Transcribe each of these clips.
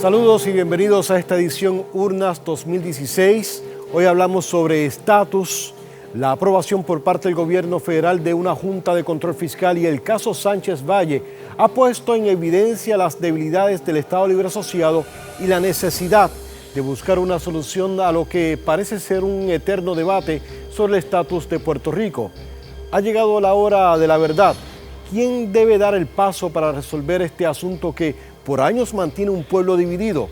Saludos y bienvenidos a esta edición Urnas 2016. Hoy hablamos sobre estatus, la aprobación por parte del gobierno federal de una Junta de Control Fiscal y el caso Sánchez Valle ha puesto en evidencia las debilidades del Estado Libre Asociado y la necesidad de buscar una solución a lo que parece ser un eterno debate sobre el estatus de Puerto Rico. Ha llegado la hora de la verdad. ¿Quién debe dar el paso para resolver este asunto que por años mantiene un pueblo dividido?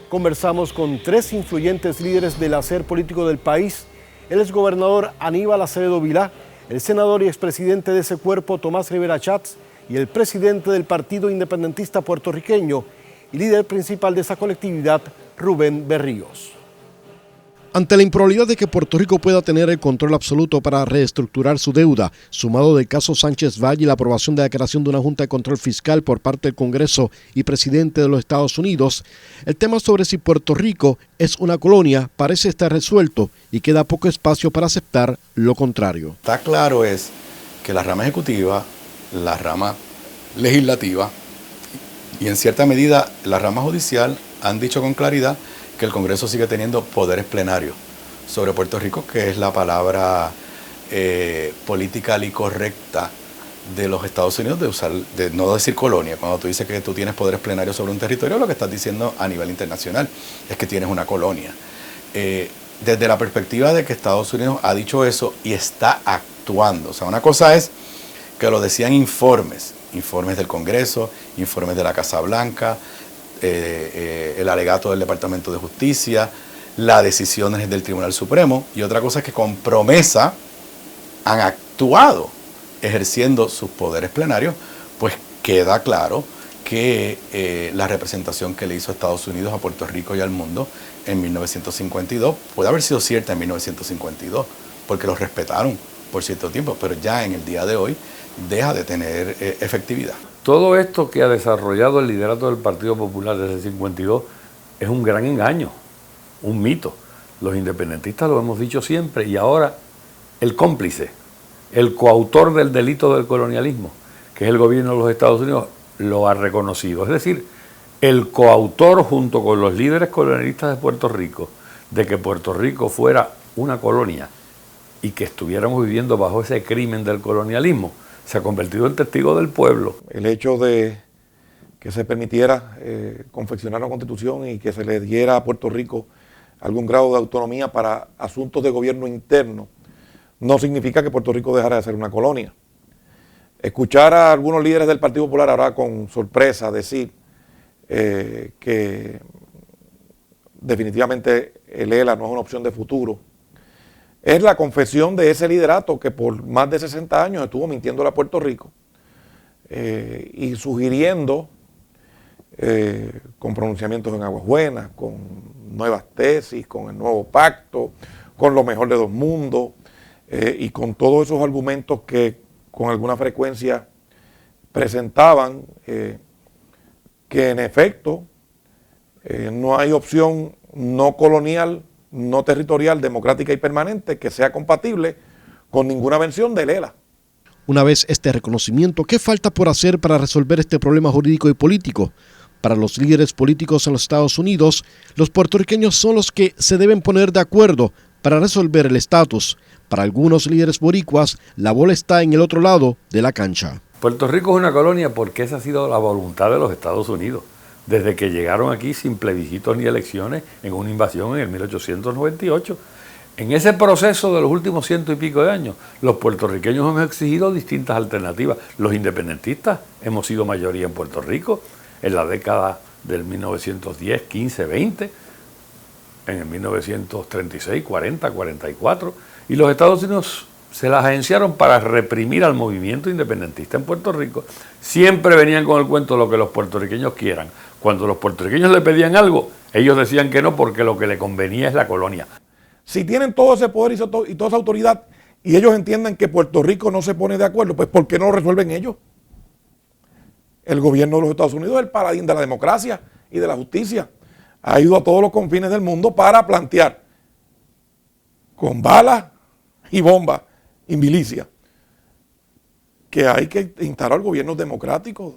Conversamos con tres influyentes líderes del hacer político del país: el exgobernador Aníbal Acevedo Vilá, el senador y expresidente de ese cuerpo Tomás Rivera Chats y el presidente del Partido Independentista Puertorriqueño y líder principal de esa colectividad, Rubén Berríos. Ante la improbabilidad de que Puerto Rico pueda tener el control absoluto para reestructurar su deuda, sumado del caso Sánchez Valle y la aprobación de la creación de una Junta de Control Fiscal por parte del Congreso y presidente de los Estados Unidos, el tema sobre si Puerto Rico es una colonia parece estar resuelto y queda poco espacio para aceptar lo contrario. Está claro es que la rama ejecutiva, la rama legislativa y en cierta medida la rama judicial han dicho con claridad que el Congreso sigue teniendo poderes plenarios sobre Puerto Rico, que es la palabra política y correcta de los Estados Unidos de no decir colonia. Cuando tú dices que tú tienes poderes plenarios sobre un territorio, lo que estás diciendo a nivel internacional es que tienes una colonia. Desde la perspectiva de que Estados Unidos ha dicho eso y está actuando. O sea, una cosa es que lo decían informes del Congreso, informes de la Casa Blanca, el alegato del Departamento de Justicia, las decisiones del Tribunal Supremo, y otra cosa es que con promesa han actuado ejerciendo sus poderes plenarios. Pues queda claro que la representación que le hizo Estados Unidos a Puerto Rico y al mundo en 1952 puede haber sido cierta en 1952, porque los respetaron por cierto tiempo, pero ya en el día de hoy deja de tener efectividad. Todo esto que ha desarrollado el liderato del Partido Popular desde el 52 es un gran engaño, un mito. Los independentistas lo hemos dicho siempre, y ahora el cómplice, el coautor del delito del colonialismo, que es el gobierno de los Estados Unidos, lo ha reconocido. Es decir, el coautor junto con los líderes colonialistas de Puerto Rico, de que Puerto Rico fuera una colonia y que estuviéramos viviendo bajo ese crimen del colonialismo, se ha convertido en testigo del pueblo. El hecho de que se permitiera confeccionar una constitución y que se le diera a Puerto Rico algún grado de autonomía para asuntos de gobierno interno no significa que Puerto Rico dejara de ser una colonia. Escuchar a algunos líderes del Partido Popular ahora con sorpresa decir que definitivamente el ELA no es una opción de futuro, es la confesión de ese liderato que por más de 60 años estuvo mintiéndole a Puerto Rico y sugiriendo con pronunciamientos en Aguas Buenas, con nuevas tesis, con el nuevo pacto, con lo mejor de dos mundos y con todos esos argumentos que con alguna frecuencia presentaban que en efecto no hay opción no colonial, no territorial, democrática y permanente que sea compatible con ninguna versión del ELA. Una vez este reconocimiento, ¿qué falta por hacer para resolver este problema jurídico y político? Para los líderes políticos en los Estados Unidos, los puertorriqueños son los que se deben poner de acuerdo para resolver el estatus. Para algunos líderes boricuas, la bola está en el otro lado de la cancha. Puerto Rico es una colonia porque esa ha sido la voluntad de los Estados Unidos, desde que llegaron aquí sin plebiscitos ni elecciones en una invasión en el 1898. En ese proceso de los últimos 100 y pico de años, los puertorriqueños hemos exigido distintas alternativas. Los independentistas hemos sido mayoría en Puerto Rico en la década del 1910, 15, 20, en el 1936, 40, 44, y los Estados Unidos se las agenciaron para reprimir al movimiento independentista en Puerto Rico. Siempre venían con el cuento de lo que los puertorriqueños quieran. Cuando los puertorriqueños le pedían algo, ellos decían que no porque lo que le convenía es la colonia. Si tienen todo ese poder y toda esa autoridad y ellos entienden que Puerto Rico no se pone de acuerdo, pues ¿por qué no lo resuelven ellos? El gobierno de los Estados Unidos es el paladín de la democracia y de la justicia. Ha ido a todos los confines del mundo para plantear con balas y bombas y milicia que hay que instalar gobiernos democráticos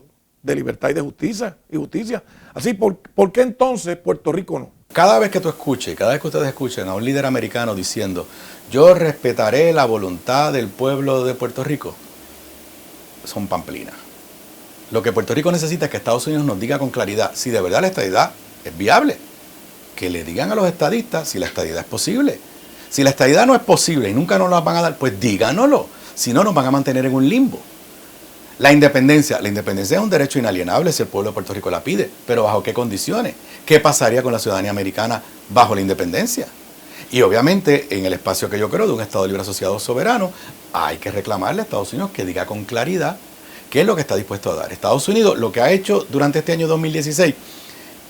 de libertad y de justicia. Así, ¿por qué entonces Puerto Rico no? Cada vez que tú escuches, cada vez que ustedes escuchen a un líder americano diciendo, yo respetaré la voluntad del pueblo de Puerto Rico, son pamplinas. Lo que Puerto Rico necesita es que Estados Unidos nos diga con claridad si de verdad la estadidad es viable. Que le digan a los estadistas si la estadidad es posible. Si la estadidad no es posible y nunca nos la van a dar, pues díganoslo. Si no, nos van a mantener en un limbo. La independencia es un derecho inalienable si el pueblo de Puerto Rico la pide, pero ¿bajo qué condiciones? ¿Qué pasaría con la ciudadanía americana bajo la independencia? Y obviamente, en el espacio que yo creo de un Estado libre asociado soberano, hay que reclamarle a Estados Unidos que diga con claridad qué es lo que está dispuesto a dar. Estados Unidos lo que ha hecho durante este año 2016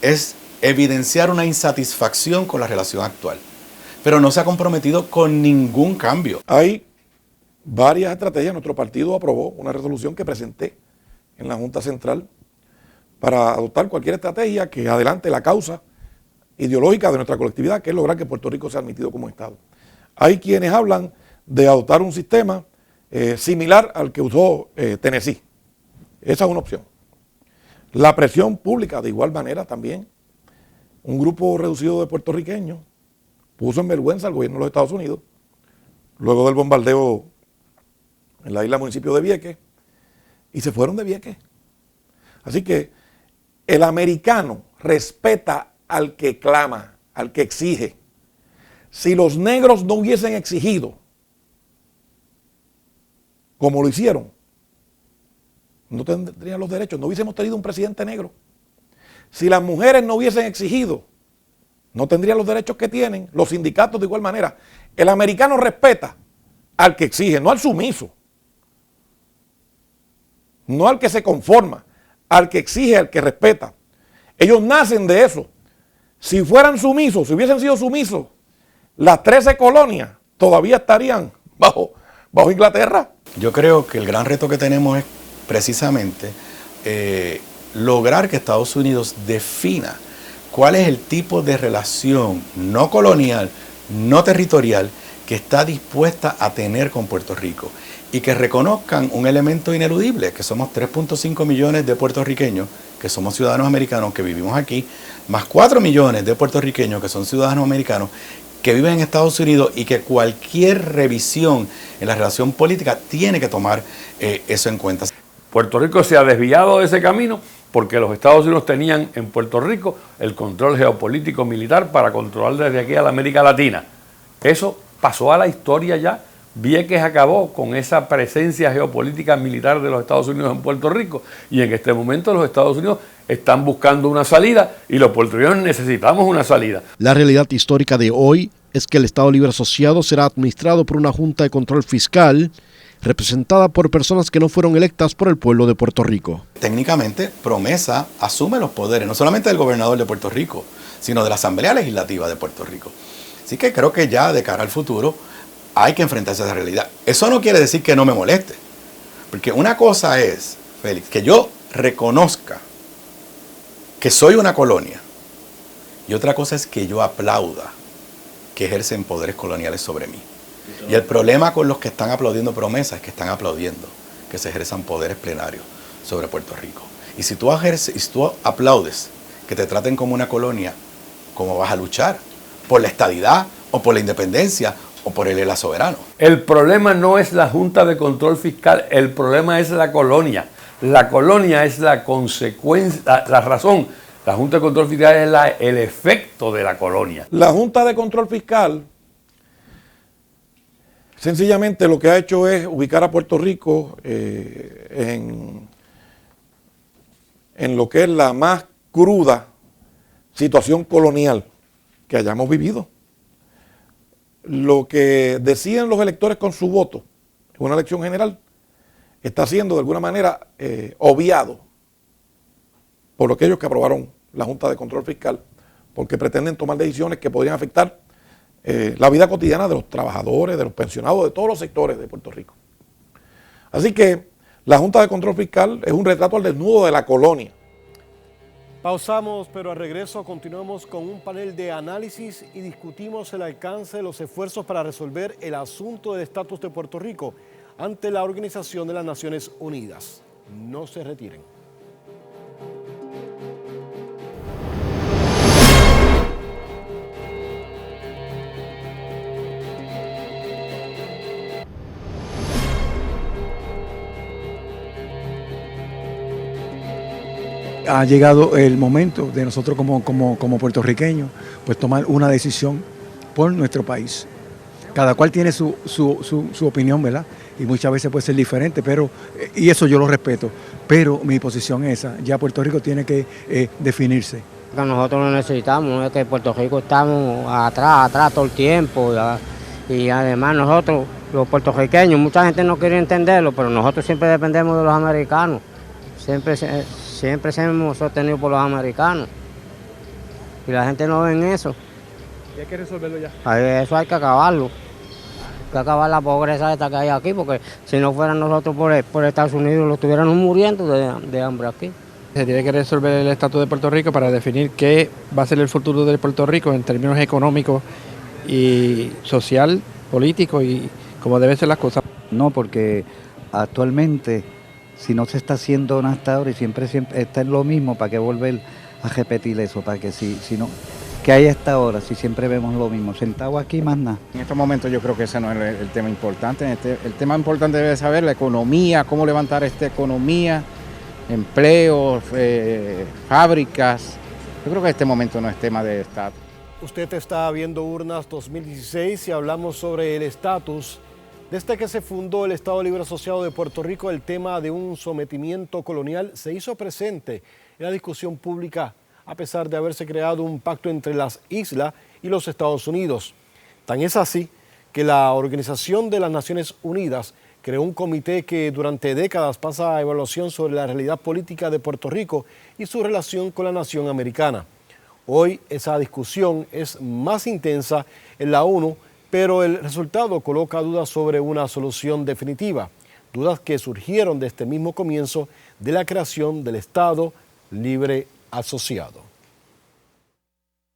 es evidenciar una insatisfacción con la relación actual, pero no se ha comprometido con ningún cambio. Hay varias estrategias. Nuestro partido aprobó una resolución que presenté en la Junta Central para adoptar cualquier estrategia que adelante la causa ideológica de nuestra colectividad, que es lograr que Puerto Rico sea admitido como Estado. Hay quienes hablan de adoptar un sistema similar al que usó Tennessee. Esa es una opción. La presión pública, de igual manera también. Un grupo reducido de puertorriqueños puso en vergüenza al gobierno de los Estados Unidos luego del bombardeo en la isla municipio de Vieques y se fueron de Vieques. Así que el americano respeta al que clama, al que exige. Si los negros no hubiesen exigido como lo hicieron, no tendrían los derechos, no hubiésemos tenido un presidente negro. Si las mujeres no hubiesen exigido, no tendrían los derechos que tienen, los sindicatos de igual manera. El americano respeta al que exige, no al sumiso, no al que se conforma, al que exige, al que respeta. Ellos nacen de eso. Si fueran sumisos, si hubiesen sido sumisos, las 13 colonias todavía estarían bajo Inglaterra. Yo creo que el gran reto que tenemos es precisamente lograr que Estados Unidos defina cuál es el tipo de relación no colonial, no territorial, que está dispuesta a tener con Puerto Rico y que reconozcan un elemento ineludible, que somos 3.5 millones de puertorriqueños, que somos ciudadanos americanos que vivimos aquí, más 4 millones de puertorriqueños que son ciudadanos americanos que viven en Estados Unidos y que cualquier revisión en la relación política tiene que tomar eso en cuenta. Puerto Rico se ha desviado de ese camino porque los Estados Unidos tenían en Puerto Rico el control geopolítico militar para controlar desde aquí a la América Latina. Eso pasó a la historia ya. Vieques acabó con esa presencia geopolítica militar de los Estados Unidos en Puerto Rico y en este momento los Estados Unidos están buscando una salida y los puertorriqueños necesitamos una salida. La realidad histórica de hoy es que el Estado Libre Asociado será administrado por una Junta de Control Fiscal representada por personas que no fueron electas por el pueblo de Puerto Rico. Técnicamente, Promesa asume los poderes, no solamente del gobernador de Puerto Rico, sino de la Asamblea Legislativa de Puerto Rico. Así que creo que ya de cara al futuro hay que enfrentarse a esa realidad. Eso no quiere decir que no me moleste, porque una cosa es, Félix, que yo reconozca que soy una colonia y otra cosa es que yo aplauda que ejercen poderes coloniales sobre mí. Y el problema con los que están aplaudiendo Promesa es que están aplaudiendo que se ejerzan poderes plenarios sobre Puerto Rico. Y si tú aplaudes que te traten como una colonia, ¿cómo vas a luchar? ¿Por la estadidad o por la independencia o por el ELA soberano? El problema no es la Junta de Control Fiscal, el problema es la colonia. La colonia es la consecuencia, la razón. La Junta de Control Fiscal es el efecto de la colonia. La Junta de Control Fiscal sencillamente lo que ha hecho es ubicar a Puerto Rico en lo que es la más cruda situación colonial que hayamos vivido. Lo que deciden los electores con su voto en una elección general está siendo de alguna manera obviado por aquellos que aprobaron la Junta de Control Fiscal, porque pretenden tomar decisiones que podrían afectar la vida cotidiana de los trabajadores, de los pensionados, de todos los sectores de Puerto Rico. Así que la Junta de Control Fiscal es un retrato al desnudo de la colonia. Pausamos, pero al regreso continuamos con un panel de análisis y discutimos el alcance de los esfuerzos para resolver el asunto del estatus de Puerto Rico ante la Organización de las Naciones Unidas. No se retiren. ha llegado el momento de nosotros como puertorriqueños pues tomar una decisión por nuestro país. Cada cual tiene su opinión, ¿verdad? Y muchas veces puede ser diferente, y eso yo lo respeto, pero mi posición es esa, ya Puerto Rico tiene que definirse. Nosotros lo necesitamos, es que Puerto Rico estamos atrás todo el tiempo, ¿verdad? Y además nosotros, los puertorriqueños, mucha gente no quiere entenderlo, pero nosotros siempre dependemos de los americanos, siempre se hemos sostenido por los americanos, y la gente no ve en eso. Y hay que resolverlo ya. Eso hay que acabarlo. Hay que acabar la pobreza esta que hay aquí, porque si no fueran nosotros por Estados Unidos, lo estuviéramos muriendo de hambre aquí. Se tiene que resolver el estatus de Puerto Rico para definir qué va a ser el futuro de Puerto Rico en términos económicos y social, político y como deben ser las cosas. No, porque actualmente, si no se está haciendo nada hasta ahora y siempre está en lo mismo, ¿para qué volver a repetir eso? Para que si no, ¿qué hay hasta ahora? Si siempre vemos lo mismo, sentado aquí más nada. En estos momentos yo creo que ese no es el tema importante. El tema importante debe saber la economía, cómo levantar esta economía, empleos, fábricas. Yo creo que este momento no es tema de estatus. Usted está viendo Urnas 2016 y hablamos sobre el estatus. Desde que se fundó el Estado Libre Asociado de Puerto Rico, el tema de un sometimiento colonial se hizo presente en la discusión pública, a pesar de haberse creado un pacto entre las islas y los Estados Unidos. Tan es así que la Organización de las Naciones Unidas creó un comité que durante décadas pasa evaluación sobre la realidad política de Puerto Rico y su relación con la nación americana. Hoy esa discusión es más intensa en la ONU, pero el resultado coloca dudas sobre una solución definitiva, dudas que surgieron de este mismo comienzo de la creación del Estado Libre Asociado.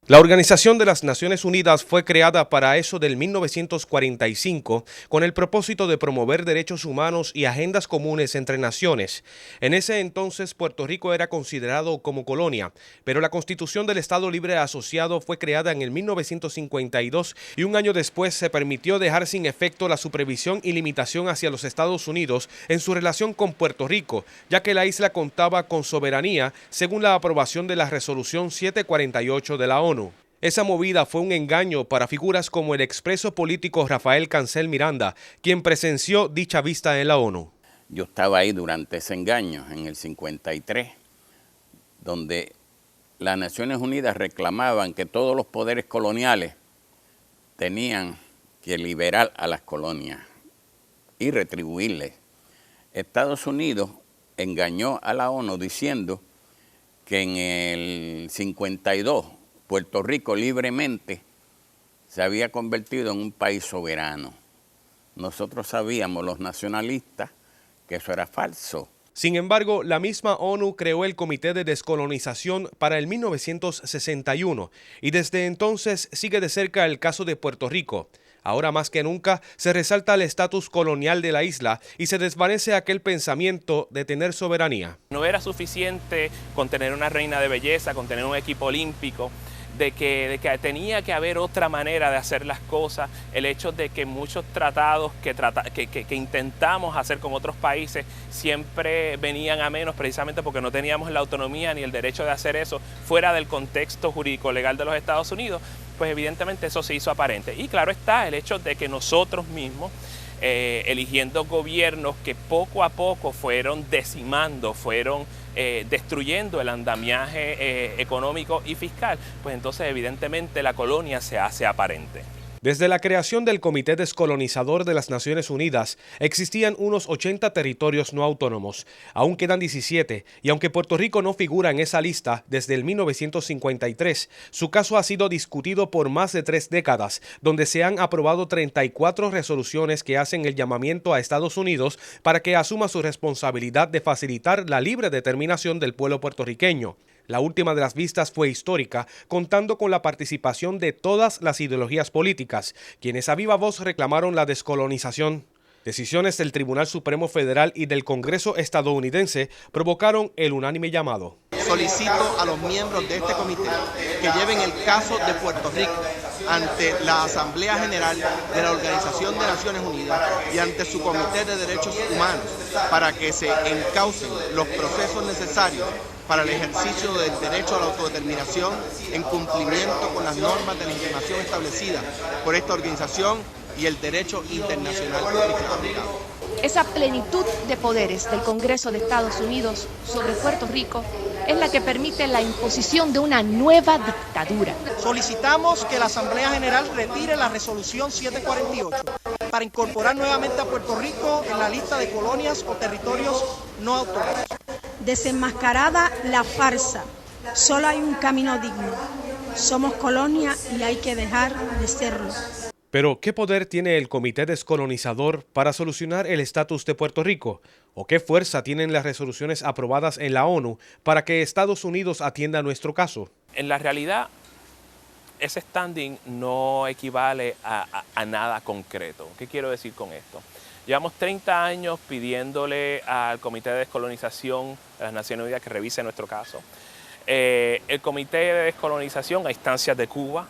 La Organización de las Naciones Unidas fue creada para eso del 1945 con el propósito de promover derechos humanos y agendas comunes entre naciones. En ese entonces Puerto Rico era considerado como colonia, pero la Constitución del Estado Libre Asociado fue creada en el 1952 y un año después se permitió dejar sin efecto la supervisión y limitación hacia los Estados Unidos en su relación con Puerto Rico, ya que la isla contaba con soberanía según la aprobación de la Resolución 748 de la ONU. Esa movida fue un engaño para figuras como el expreso político Rafael Cancel Miranda, quien presenció dicha vista en la ONU. Yo estaba ahí durante ese engaño, en el 53, donde las Naciones Unidas reclamaban que todos los poderes coloniales tenían que liberar a las colonias y retribuirles. Estados Unidos engañó a la ONU diciendo que en el 52 Puerto Rico libremente se había convertido en un país soberano. Nosotros sabíamos, los nacionalistas, que eso era falso. Sin embargo, la misma ONU creó el Comité de Descolonización para el 1961 y desde entonces sigue de cerca el caso de Puerto Rico. Ahora más que nunca se resalta el estatus colonial de la isla y se desvanece aquel pensamiento de tener soberanía. No era suficiente con tener una reina de belleza, con tener un equipo olímpico, de que tenía que haber otra manera de hacer las cosas, el hecho de que muchos tratados que intentamos hacer con otros países siempre venían a menos precisamente porque no teníamos la autonomía ni el derecho de hacer eso fuera del contexto jurídico legal de los Estados Unidos, pues evidentemente eso se hizo aparente. Y claro está el hecho de que nosotros mismos, eligiendo gobiernos que poco a poco fueron decimando, fueron destruyendo el andamiaje económico y fiscal, pues entonces evidentemente la colonia se hace aparente. Desde la creación del Comité Descolonizador de las Naciones Unidas, existían unos 80 territorios no autónomos. Aún quedan 17, y aunque Puerto Rico no figura en esa lista desde el 1953, su caso ha sido discutido por más de 3 décadas, donde se han aprobado 34 resoluciones que hacen el llamamiento a Estados Unidos para que asuma su responsabilidad de facilitar la libre determinación del pueblo puertorriqueño. La última de las vistas fue histórica, contando con la participación de todas las ideologías políticas, quienes a viva voz reclamaron la descolonización. Decisiones del Tribunal Supremo Federal y del Congreso estadounidense provocaron el unánime llamado. Solicito a los miembros de este comité que lleven el caso de Puerto Rico ante la Asamblea General de la Organización de Naciones Unidas y ante su Comité de Derechos Humanos para que se encaucen los procesos necesarios para el ejercicio del derecho a la autodeterminación en cumplimiento con las normas de legislación establecida por esta organización y el derecho internacional aplicado. Esa plenitud de poderes del Congreso de Estados Unidos sobre Puerto Rico es la que permite la imposición de una nueva dictadura. Solicitamos que la Asamblea General retire la resolución 748 para incorporar nuevamente a Puerto Rico en la lista de colonias o territorios no autónomos. Desenmascarada la farsa, solo hay un camino digno. Somos colonia y hay que dejar de serlo. Pero, ¿qué poder tiene el Comité Descolonizador para solucionar el estatus de Puerto Rico? ¿O qué fuerza tienen las resoluciones aprobadas en la ONU para que Estados Unidos atienda nuestro caso? En la realidad, ese standing no equivale a nada concreto. ¿Qué quiero decir con esto? Llevamos 30 años pidiéndole al Comité de Descolonización de las Naciones Unidas que revise nuestro caso. El Comité de Descolonización, a instancias de Cuba,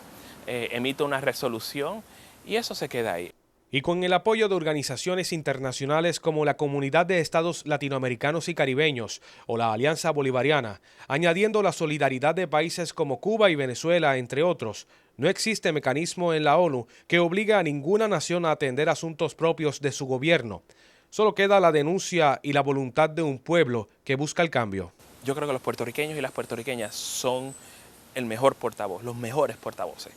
emite una resolución y eso se queda ahí. Y con el apoyo de organizaciones internacionales como la Comunidad de Estados Latinoamericanos y Caribeños o la Alianza Bolivariana, añadiendo la solidaridad de países como Cuba y Venezuela, entre otros, no existe mecanismo en la ONU que obligue a ninguna nación a atender asuntos propios de su gobierno. Solo queda la denuncia y la voluntad de un pueblo que busca el cambio. Yo creo que los puertorriqueños y las puertorriqueñas son el mejor portavoz, los mejores portavoces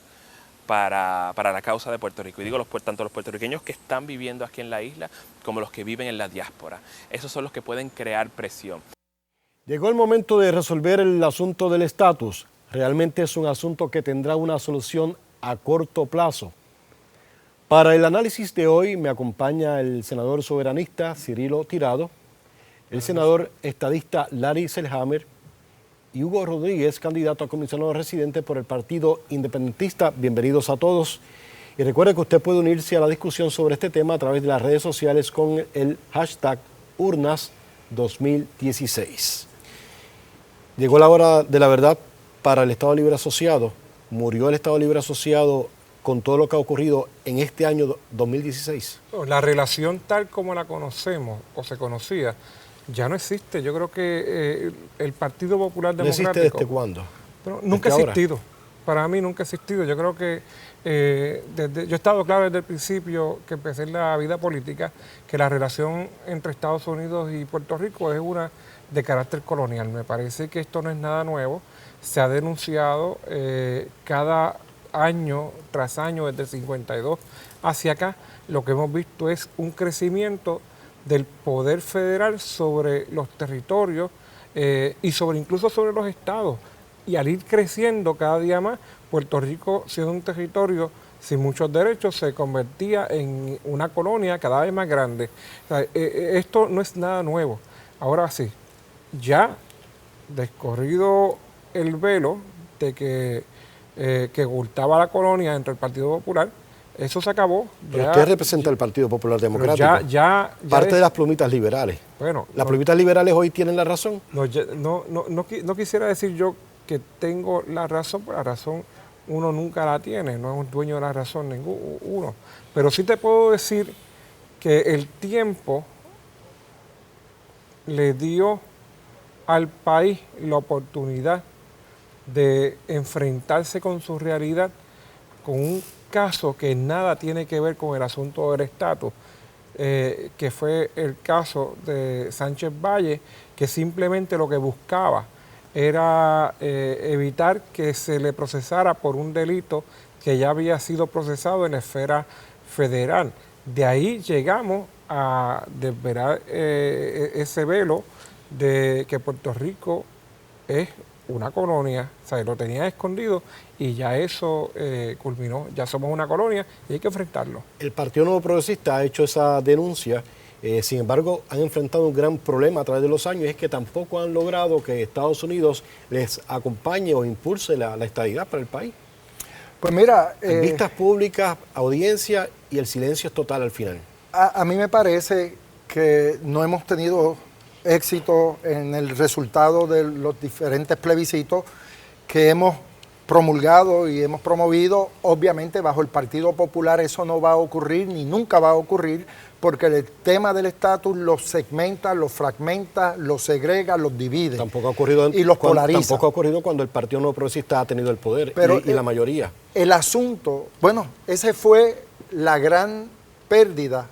para la causa de Puerto Rico. Y digo tanto los puertorriqueños que están viviendo aquí en la isla como los que viven en la diáspora. Esos son los que pueden crear presión. Llegó el momento de resolver el asunto del estatus. Realmente es un asunto que tendrá una solución a corto plazo. Para el análisis de hoy me acompaña el senador soberanista Cirilo Tirado, el senador estadista Larry Selhammer y Hugo Rodríguez, candidato a comisionado residente por el Partido Independentista. Bienvenidos a todos. Y recuerde que usted puede unirse a la discusión sobre este tema a través de las redes sociales con el hashtag Urnas2016. Llegó la hora de la verdad para el Estado Libre Asociado. Murió el Estado Libre Asociado con todo lo que ha ocurrido en este año 2016. La relación tal como la conocemos o se conocía ya no existe. Yo creo que el Partido Popular Democrático... ¿No existe desde cuándo? Pero nunca ha existido. Para mí nunca ha existido. Yo creo que yo he estado claro desde el principio que empecé en la vida política que la relación entre Estados Unidos y Puerto Rico es una de carácter colonial. Me parece que esto no es nada nuevo. Se ha denunciado cada año tras año desde el 52 hacia acá. Lo que hemos visto es un crecimiento del poder federal sobre los territorios y incluso sobre los estados. Y al ir creciendo cada día más, Puerto Rico, siendo un territorio sin muchos derechos, se convertía en una colonia cada vez más grande. O sea, esto no es nada nuevo. Ahora sí, ya descorrido el velo de que ocultaba la colonia dentro del Partido Popular, eso se acabó. Pero ya, usted representa el Partido Popular Democrático. Parte de las plumitas liberales. Bueno, ¿las plumitas liberales hoy tienen la razón? No quisiera decir yo que tengo la razón, porque la razón uno nunca la tiene, no es un dueño de la razón ninguno. Pero sí te puedo decir que el tiempo le dio al país la oportunidad de enfrentarse con su realidad, con un caso que nada tiene que ver con el asunto del estatus, que fue el caso de Sánchez Valle, que simplemente lo que buscaba era evitar que se le procesara por un delito que ya había sido procesado en la esfera federal. De ahí llegamos a desvelar ese velo de que Puerto Rico es una colonia, o sea, lo tenía escondido y ya eso culminó. Ya somos una colonia y hay que enfrentarlo. El Partido Nuevo Progresista ha hecho esa denuncia, sin embargo, han enfrentado un gran problema a través de los años, y es que tampoco han logrado que Estados Unidos les acompañe o impulse la estadidad para el país. Pues mira... vistas públicas, audiencia y el silencio es total al final. A mí me parece que no hemos tenido éxito en el resultado de los diferentes plebiscitos que hemos promulgado y hemos promovido, obviamente bajo el Partido Popular eso no va a ocurrir ni nunca va a ocurrir, porque el tema del estatus los segmenta, los fragmenta, los segrega, los divide. Tampoco ha ocurrido y los polariza. Tampoco ha ocurrido cuando el Partido Nuevo Progresista ha tenido el poder y la mayoría. El asunto, bueno, ese fue la gran pérdida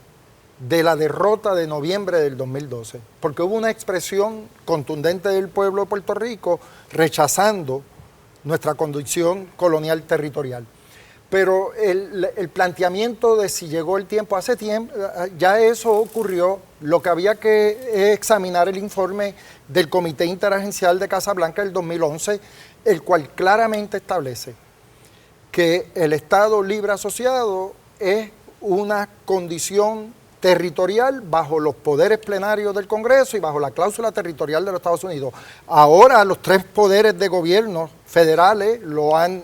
de la derrota de noviembre del 2012, porque hubo una expresión contundente del pueblo de Puerto Rico rechazando nuestra condición colonial territorial. Pero el planteamiento de si llegó el tiempo, hace tiempo, ya eso ocurrió. Lo que había que examinar el informe del Comité Interagencial de Casablanca del 2011, el cual claramente establece que el Estado Libre Asociado es una condición territorial bajo los poderes plenarios del Congreso y bajo la cláusula territorial de los Estados Unidos. Ahora los tres poderes de gobierno federales lo han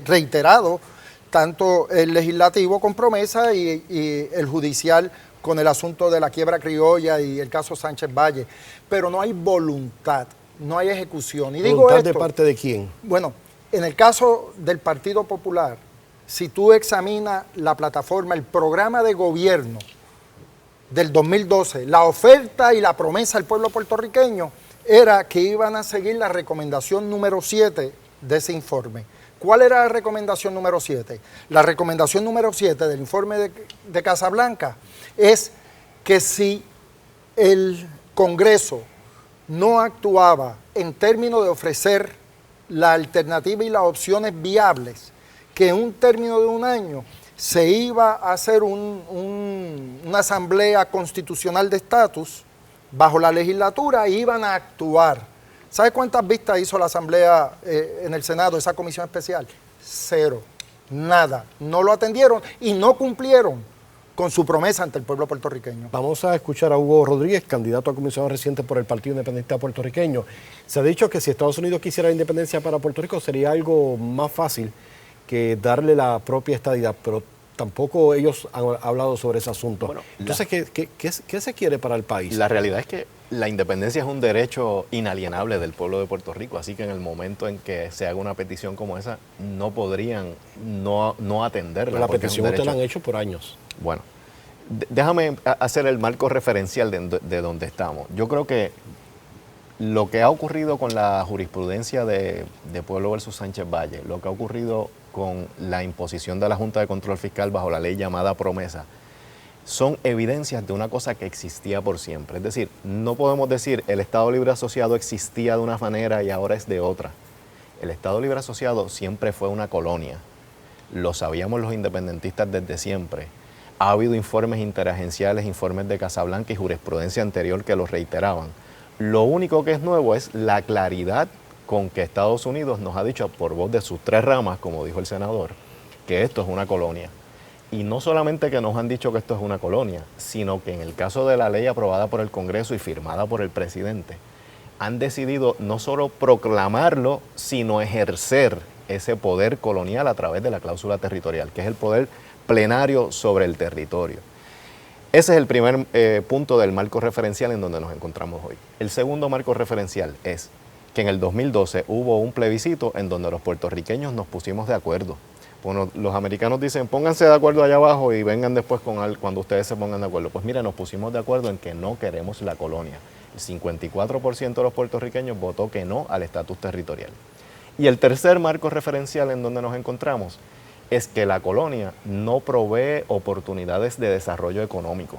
reiterado, tanto el legislativo con promesa y el judicial con el asunto de la quiebra criolla y el caso Sánchez Valle. Pero no hay voluntad, no hay ejecución. Y digo ¿Voluntad esto, de parte de quién? Bueno, en el caso del Partido Popular, si tú examinas la plataforma, el programa de gobierno del 2012, la oferta y la promesa al pueblo puertorriqueño era que iban a seguir la recomendación número 7 de ese informe. ¿Cuál era la recomendación número 7? La recomendación número 7 del informe de Casablanca es que si el Congreso no actuaba en términos de ofrecer la alternativa y las opciones viables, que en un término de un año se iba a hacer una asamblea constitucional de estatus bajo la legislatura e iban a actuar. ¿Sabe cuántas vistas hizo la asamblea en el Senado, esa comisión especial? 0, nada, no lo atendieron y no cumplieron con su promesa ante el pueblo puertorriqueño. Vamos a escuchar a Hugo Rodríguez, candidato a comisionado reciente por el Partido Independentista Puertorriqueño. Se ha dicho que si Estados Unidos quisiera la independencia para Puerto Rico sería algo más fácil que darle la propia estadidad, pero tampoco ellos han hablado sobre ese asunto. Bueno, entonces, ¿qué se quiere para el país? La realidad es que la independencia es un derecho inalienable del pueblo de Puerto Rico, así que en el momento en que se haga una petición como esa, no podrían no atenderla. Pero la petición ustedes la han hecho por años. Bueno, déjame hacer el marco referencial de donde estamos. Yo creo que lo que ha ocurrido con la jurisprudencia de Pueblo versus Sánchez Valle, lo que ha ocurrido con la imposición de la Junta de Control Fiscal bajo la ley llamada promesa, son evidencias de una cosa que existía por siempre. Es decir, no podemos decir el Estado Libre Asociado existía de una manera y ahora es de otra. El Estado Libre Asociado siempre fue una colonia. Lo sabíamos los independentistas desde siempre. Ha habido informes interagenciales, informes de Casablanca y jurisprudencia anterior que lo reiteraban. Lo único que es nuevo es la claridad con que Estados Unidos nos ha dicho por voz de sus tres ramas, como dijo el senador, que esto es una colonia. Y no solamente que nos han dicho que esto es una colonia, sino que en el caso de la ley aprobada por el Congreso y firmada por el presidente, han decidido no solo proclamarlo, sino ejercer ese poder colonial a través de la cláusula territorial, que es el poder plenario sobre el territorio. Ese es el primer punto del marco referencial en donde nos encontramos hoy. El segundo marco referencial es que en el 2012 hubo un plebiscito en donde los puertorriqueños nos pusimos de acuerdo. Bueno, los americanos dicen, pónganse de acuerdo allá abajo y vengan después cuando ustedes se pongan de acuerdo. Pues mira, nos pusimos de acuerdo en que no queremos la colonia. El 54% de los puertorriqueños votó que no al estatus territorial. Y el tercer marco referencial en donde nos encontramos es que la colonia no provee oportunidades de desarrollo económico.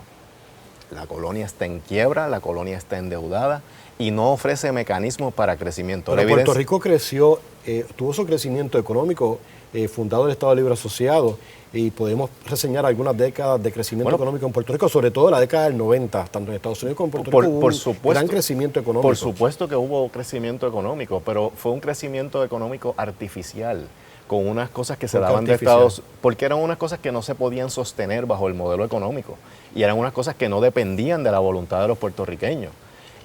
La colonia está en quiebra, la colonia está endeudada y no ofrece mecanismos para crecimiento. Pero Puerto Rico creció, tuvo su crecimiento económico fundado el Estado Libre Asociado y podemos reseñar algunas décadas de crecimiento económico en Puerto Rico, sobre todo la década del 90, tanto en Estados Unidos como en Puerto Rico hubo un gran crecimiento económico. Por supuesto que hubo crecimiento económico, pero fue un crecimiento económico artificial, con unas cosas que se daban de Estados, porque eran unas cosas que no se podían sostener bajo el modelo económico y eran unas cosas que no dependían de la voluntad de los puertorriqueños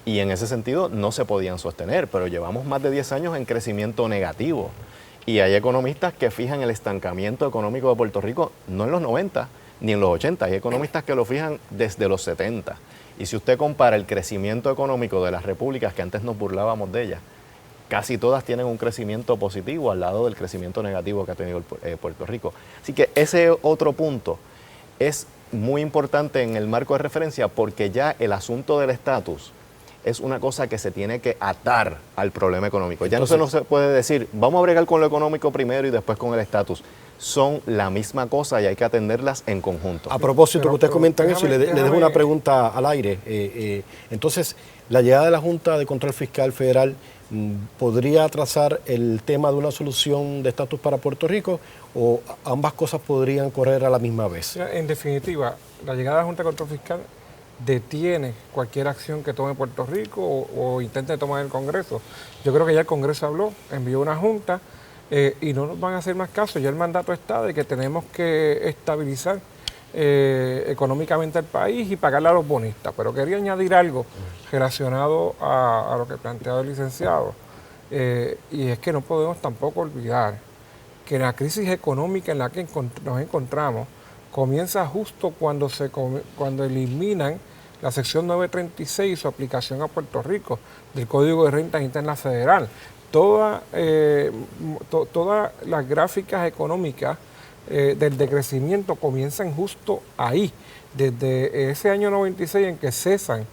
y en ese sentido no se podían sostener, pero llevamos más de 10 años en crecimiento negativo y hay economistas que fijan el estancamiento económico de Puerto Rico no en los 90 ni en los 80, hay economistas que lo fijan desde los 70 y si usted compara el crecimiento económico de las repúblicas que antes nos burlábamos de ellas, casi todas tienen un crecimiento positivo al lado del crecimiento negativo que ha tenido Puerto Rico. Así que ese otro punto es muy importante en el marco de referencia porque ya el asunto del estatus es una cosa que se tiene que atar al problema económico. Ya no se puede decir, vamos a bregar con lo económico primero y después con el estatus. Son la misma cosa y hay que atenderlas en conjunto. A propósito, que ustedes comentan eso, y le dejo una pregunta al aire. Entonces, la llegada de la Junta de Control Fiscal Federal ¿podría atrasar el tema de una solución de estatus para Puerto Rico o ambas cosas podrían correr a la misma vez? En definitiva, la llegada de la Junta de Control Fiscal detiene cualquier acción que tome Puerto Rico o intente tomar el Congreso. Yo creo que ya el Congreso habló, envió una Junta y no nos van a hacer más caso. Ya el mandato está de que tenemos que estabilizar económicamente el país y pagarle a los bonistas. Pero quería añadir algo relacionado a lo que planteaba el licenciado. Y es que no podemos tampoco olvidar que la crisis económica en la que nos encontramos comienza justo cuando eliminan la sección 936 y su aplicación a Puerto Rico del Código de Rentas Internas Federal. Todas las gráficas económicas del decrecimiento comienzan justo ahí, desde ese año 96 en que cesan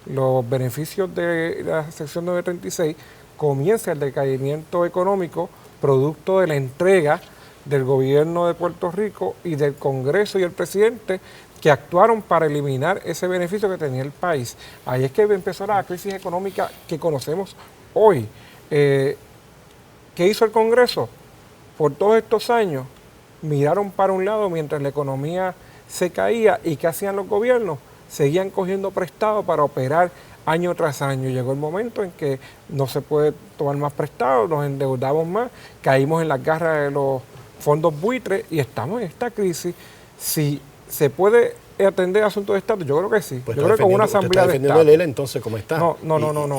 los beneficios de la sección 936, comienza el decaimiento económico producto de la entrega del gobierno de Puerto Rico y del Congreso y el presidente que actuaron para eliminar ese beneficio que tenía el país. Ahí es que empezó la crisis económica que conocemos hoy. ¿Qué hizo el Congreso? Por todos estos años miraron para un lado mientras la economía se caía y ¿qué hacían los gobiernos? Seguían cogiendo prestado para operar año tras año. Llegó el momento en que no se puede tomar más prestado, nos endeudamos más, caímos en las garras de los fondos buitres y estamos en esta crisis. Si se puede atender asuntos de estatus, yo creo que sí. Pues yo creo que con una asamblea de estatus. el ELA entonces, ¿cómo está? No.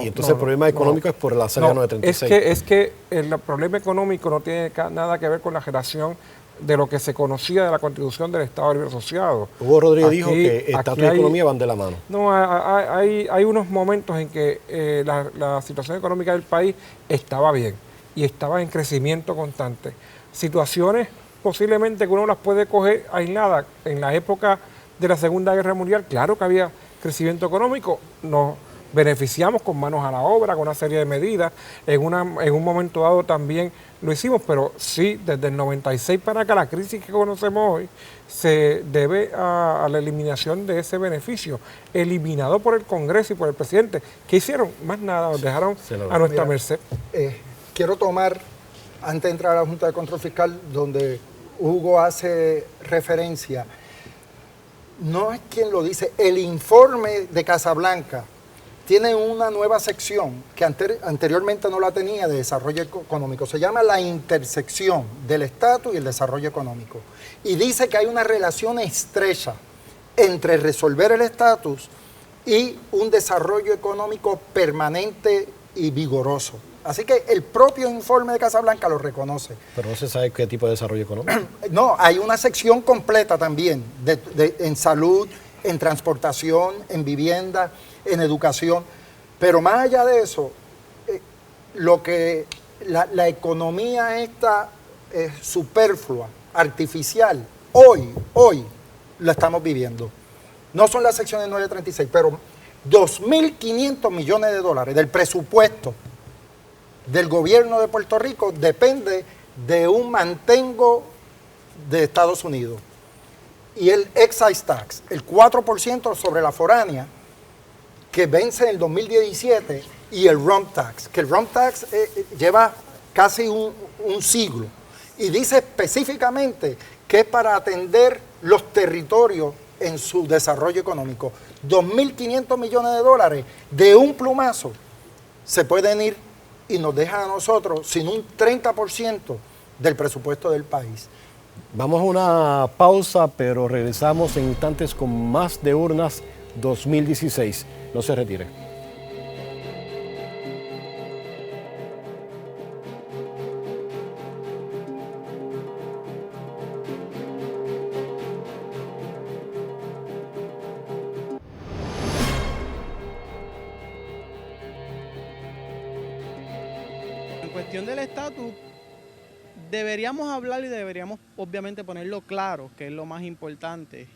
Y entonces el problema económico es por la salida 936. Es que el problema económico no tiene nada que ver con la generación de lo que se conocía de la Constitución del Estado Libre Asociado. Hugo Rodríguez dijo que estatus y economía van de la mano. No, hay unos momentos en que la situación económica del país estaba bien y estaba en crecimiento constante. Situaciones posiblemente que uno las puede coger aisladas. En la época de la Segunda Guerra Mundial, claro que había crecimiento económico, nos beneficiamos con manos a la obra, con una serie de medidas, en un momento dado también lo hicimos, pero sí, desde el 96 para acá, la crisis que conocemos hoy se debe a la eliminación de ese beneficio, eliminado por el Congreso y por el presidente. ¿Qué hicieron? Más nada, nos dejaron a nuestra merced. Quiero tomar, antes de entrar a la Junta de Control Fiscal, donde Hugo hace referencia, no es quien lo dice, el informe de Casablanca tiene una nueva sección que anteriormente no la tenía de desarrollo económico. Se llama la intersección del estatus y el desarrollo económico. Y dice que hay una relación estrecha entre resolver el estatus y un desarrollo económico permanente y vigoroso. Así que el propio informe de Casablanca lo reconoce. Pero no se sabe qué tipo de desarrollo económico. No, hay una sección completa también en salud, en transportación, en vivienda, en educación. Pero más allá de eso, la economía esta superflua, artificial, hoy la estamos viviendo. No son las secciones 936, pero 2.500 millones de dólares del presupuesto del gobierno de Puerto Rico depende de un mantengo de Estados Unidos. Y el excise tax, el 4% sobre la foránea, que vence en el 2017, y el rump tax, que el rump tax lleva casi un siglo, y dice específicamente que es para atender los territorios en su desarrollo económico. 2.500 millones de dólares de un plumazo se pueden ir y nos dejan a nosotros sin un 30% del presupuesto del país. Vamos a una pausa, pero regresamos en instantes con más de Urnas 2016. No se retire. cuestión del estatus, deberíamos hablar y deberíamos obviamente ponerlo claro, que es lo más importante.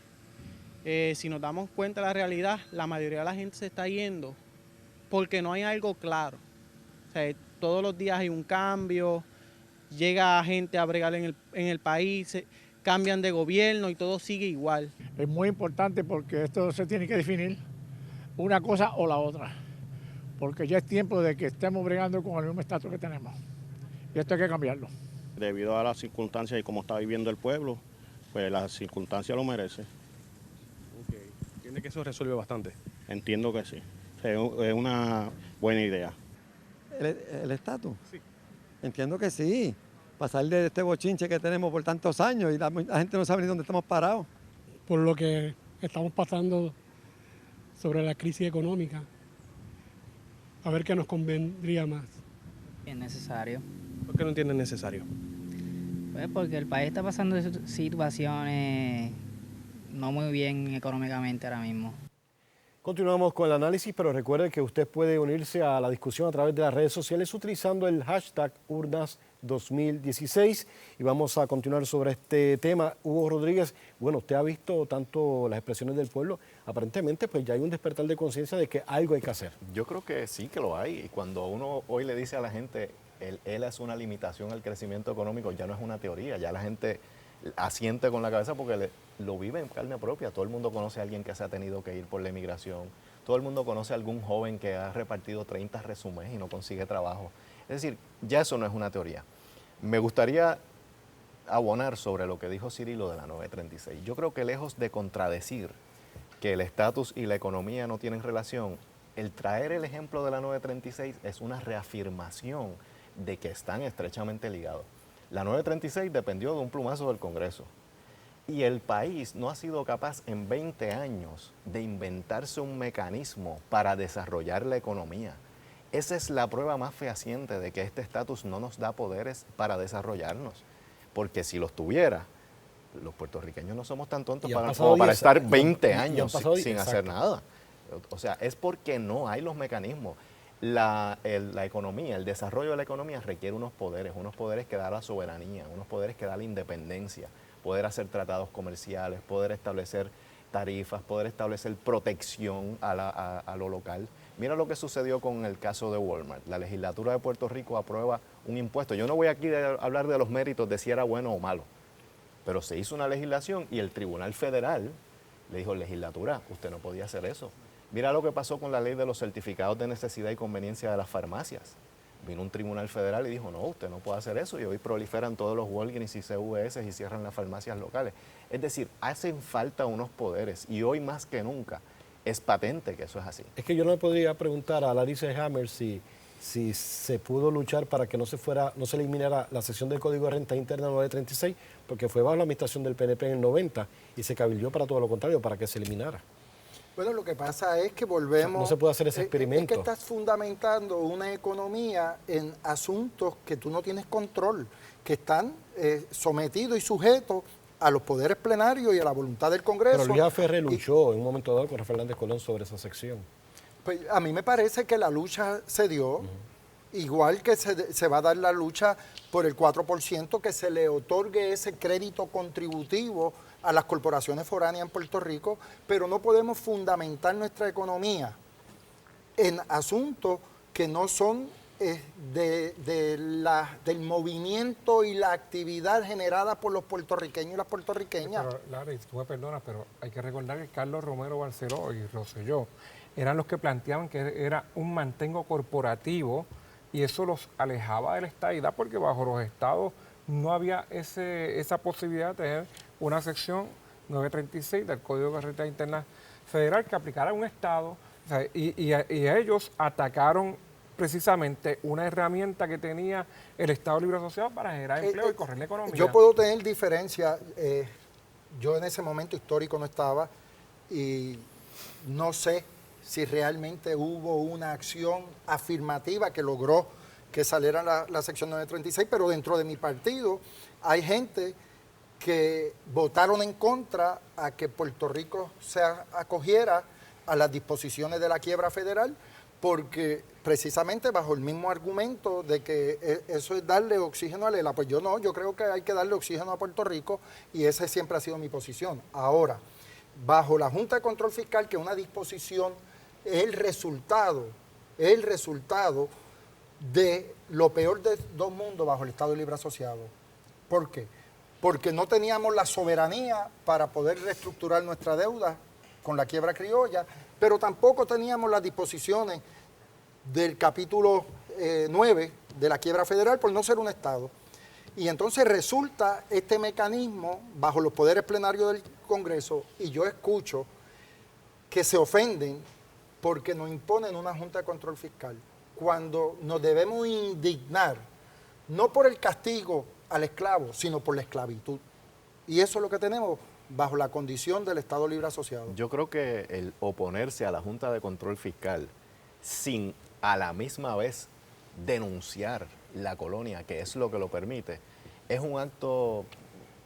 Si nos damos cuenta de la realidad, la mayoría de la gente se está yendo porque no hay algo claro. O sea, todos los días hay un cambio, llega gente a bregar en el país, cambian de gobierno y todo sigue igual. Es muy importante porque esto se tiene que definir una cosa o la otra, porque ya es tiempo de que estemos bregando con el mismo estatus que tenemos y esto hay que cambiarlo. Debido a las circunstancias y cómo está viviendo el pueblo, pues las circunstancias lo merece. Okay. ¿Entiende que eso resuelve bastante? Entiendo que sí. Es una buena idea. ¿El estatus? Sí. Entiendo que sí. Pasar de este bochinche que tenemos por tantos años y la gente no sabe ni dónde estamos parados. Por lo que estamos pasando sobre la crisis económica, a ver qué nos convendría más. Es necesario. ¿Por qué no entienden necesario? Pues porque el país está pasando situaciones no muy bien económicamente ahora mismo. Continuamos con el análisis, pero recuerde que usted puede unirse a la discusión a través de las redes sociales utilizando el hashtag Urnas2016 y vamos a continuar sobre este tema. Hugo Rodríguez, bueno, usted ha visto tanto las expresiones del pueblo, aparentemente pues ya hay un despertar de conciencia de que algo hay que hacer. Yo creo que sí que lo hay y cuando uno hoy le dice a la gente, él es una limitación al crecimiento económico, ya no es una teoría, ya la gente asiente con la cabeza porque lo vive en carne propia. Todo el mundo conoce a alguien que se ha tenido que ir por la emigración. Todo el mundo conoce a algún joven que ha repartido 30 resúmenes y no consigue trabajo. Es decir, ya eso no es una teoría. Me gustaría abonar sobre lo que dijo Cirilo de la 936. Yo creo que lejos de contradecir que el estatus y la economía no tienen relación, el traer el ejemplo de la 936 es una reafirmación de que están estrechamente ligados. La 936 dependió de un plumazo del Congreso y el país no ha sido capaz en 20 años de inventarse un mecanismo para desarrollar la economía. Esa es la prueba más fehaciente de que este estatus no nos da poderes para desarrollarnos, porque si los tuviera, los puertorriqueños no somos tan tontos como para estar 20 años sin hacer nada. O sea, es porque no hay los mecanismos. La economía, el desarrollo de la economía requiere unos poderes que da la soberanía, unos poderes que da la independencia, poder hacer tratados comerciales, poder establecer tarifas, poder establecer protección a lo local. Mira lo que sucedió con el caso de Walmart. La legislatura de Puerto Rico aprueba un impuesto. Yo no voy aquí a hablar de los méritos de si era bueno o malo, pero se hizo una legislación y el Tribunal Federal le dijo, legislatura, usted no podía hacer eso. Mira lo que pasó con la ley de los certificados de necesidad y conveniencia de las farmacias. Vino un tribunal federal y dijo, no, usted no puede hacer eso y hoy proliferan todos los Walgreens y CVS y cierran las farmacias locales. Es decir, hacen falta unos poderes y hoy más que nunca es patente que eso es así. Es que yo no le podría preguntar a Larissa Hammer si se pudo luchar para que no se eliminara la sección del Código de Renta Interna 936, porque fue bajo la administración del PNP en el 90 y se cabildió para todo lo contrario, para que se eliminara. Bueno, lo que pasa es que volvemos... No se puede hacer ese experimento. Es que estás fundamentando una economía en asuntos que tú no tienes control, que están sometidos y sujetos a los poderes plenarios y a la voluntad del Congreso. Pero Luis Ferrer luchó en un momento dado con Rafael Hernández Colón sobre esa sección. Pues a mí me parece que la lucha se dio, igual que se va a dar la lucha por el 4%, que se le otorgue ese crédito contributivo a las corporaciones foráneas en Puerto Rico, pero no podemos fundamentar nuestra economía en asuntos que no son del movimiento y la actividad generada por los puertorriqueños y las puertorriqueñas. Pero, Larry, tú me perdonas, pero hay que recordar que Carlos Romero Barceló y Rosselló eran los que planteaban que era un mantengo corporativo y eso los alejaba de la estadidad porque bajo los estados no había esa posibilidad de tener una sección 936 del Código de Renta Interna Federal que aplicara a un estado. O sea, y ellos atacaron precisamente una herramienta que tenía el Estado Libre Asociado para generar empleo y correr la economía. Yo puedo tener diferencias. Yo en ese momento histórico no estaba y no sé si realmente hubo una acción afirmativa que logró que saliera la sección 936, pero dentro de mi partido hay gente que votaron en contra a que Puerto Rico se acogiera a las disposiciones de la quiebra federal porque precisamente bajo el mismo argumento de que eso es darle oxígeno a Lela, pues yo no, yo creo que hay que darle oxígeno a Puerto Rico y esa siempre ha sido mi posición. Ahora, bajo la Junta de Control Fiscal, que es una disposición, es el resultado de lo peor de dos mundos bajo el Estado Libre Asociado. ¿Por qué? Porque no teníamos la soberanía para poder reestructurar nuestra deuda con la quiebra criolla, pero tampoco teníamos las disposiciones del capítulo 9 de la quiebra federal por no ser un Estado. Y entonces resulta este mecanismo bajo los poderes plenarios del Congreso, y yo escucho que se ofenden porque nos imponen una Junta de Control Fiscal, cuando nos debemos indignar, no por el castigo al esclavo, sino por la esclavitud. Y eso es lo que tenemos bajo la condición del Estado Libre Asociado. Yo creo que el oponerse a la Junta de Control Fiscal sin a la misma vez denunciar la colonia, que es lo que lo permite, es un acto,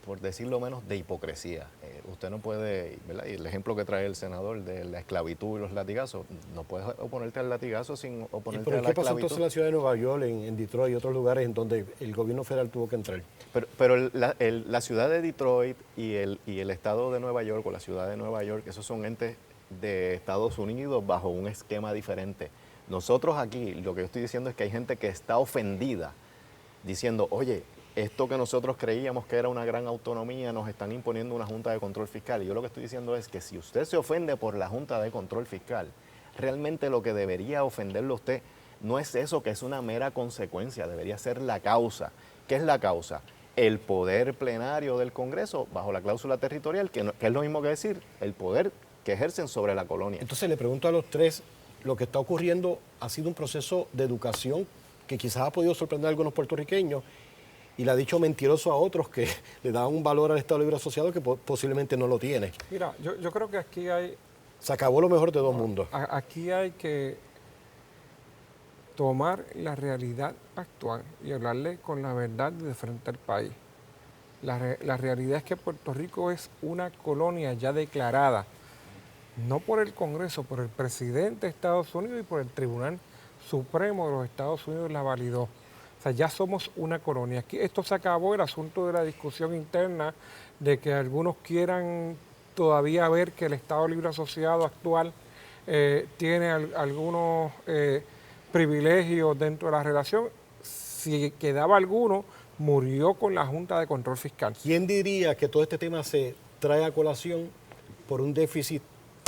por decirlo menos, de hipocresía. Usted no puede, ¿verdad? Y el ejemplo que trae el senador de la esclavitud y los latigazos, no puedes oponerte al latigazo sin oponerte a la esclavitud. ¿Pero qué pasó entonces en la ciudad de Nueva York, en Detroit y otros lugares en donde el gobierno federal tuvo que entrar? Pero la ciudad de Detroit y el estado de Nueva York, o la ciudad de Nueva York, esos son entes de Estados Unidos bajo un esquema diferente. Nosotros aquí, lo que yo estoy diciendo es que hay gente que está ofendida, diciendo, oye, esto que nosotros creíamos que era una gran autonomía, nos están imponiendo una Junta de Control Fiscal. Y yo lo que estoy diciendo es que si usted se ofende por la Junta de Control Fiscal, realmente lo que debería ofenderlo a usted no es eso, que es una mera consecuencia, debería ser la causa. ¿Qué es la causa? El poder plenario del Congreso, bajo la cláusula territorial, que es lo mismo que decir, el poder que ejercen sobre la colonia. Entonces le pregunto a los tres, lo que está ocurriendo ha sido un proceso de educación que quizás ha podido sorprender a algunos puertorriqueños y le ha dicho mentiroso a otros que le dan un valor al Estado Libre Asociado que posiblemente no lo tiene. Mira, yo creo que aquí hay... Se acabó lo mejor de dos mundos. Aquí hay que tomar la realidad actual y hablarle con la verdad de frente al país. La realidad es que Puerto Rico es una colonia ya declarada, no por el Congreso, por el presidente de Estados Unidos y por el Tribunal Supremo de los Estados Unidos la validó. O sea, ya somos una colonia. Aquí esto se acabó, el asunto de la discusión interna de que algunos quieran todavía ver que el Estado Libre Asociado actual tiene algunos privilegios dentro de la relación. Si quedaba alguno, murió con la Junta de Control Fiscal. ¿Quién diría que todo este tema se trae a colación por un déficit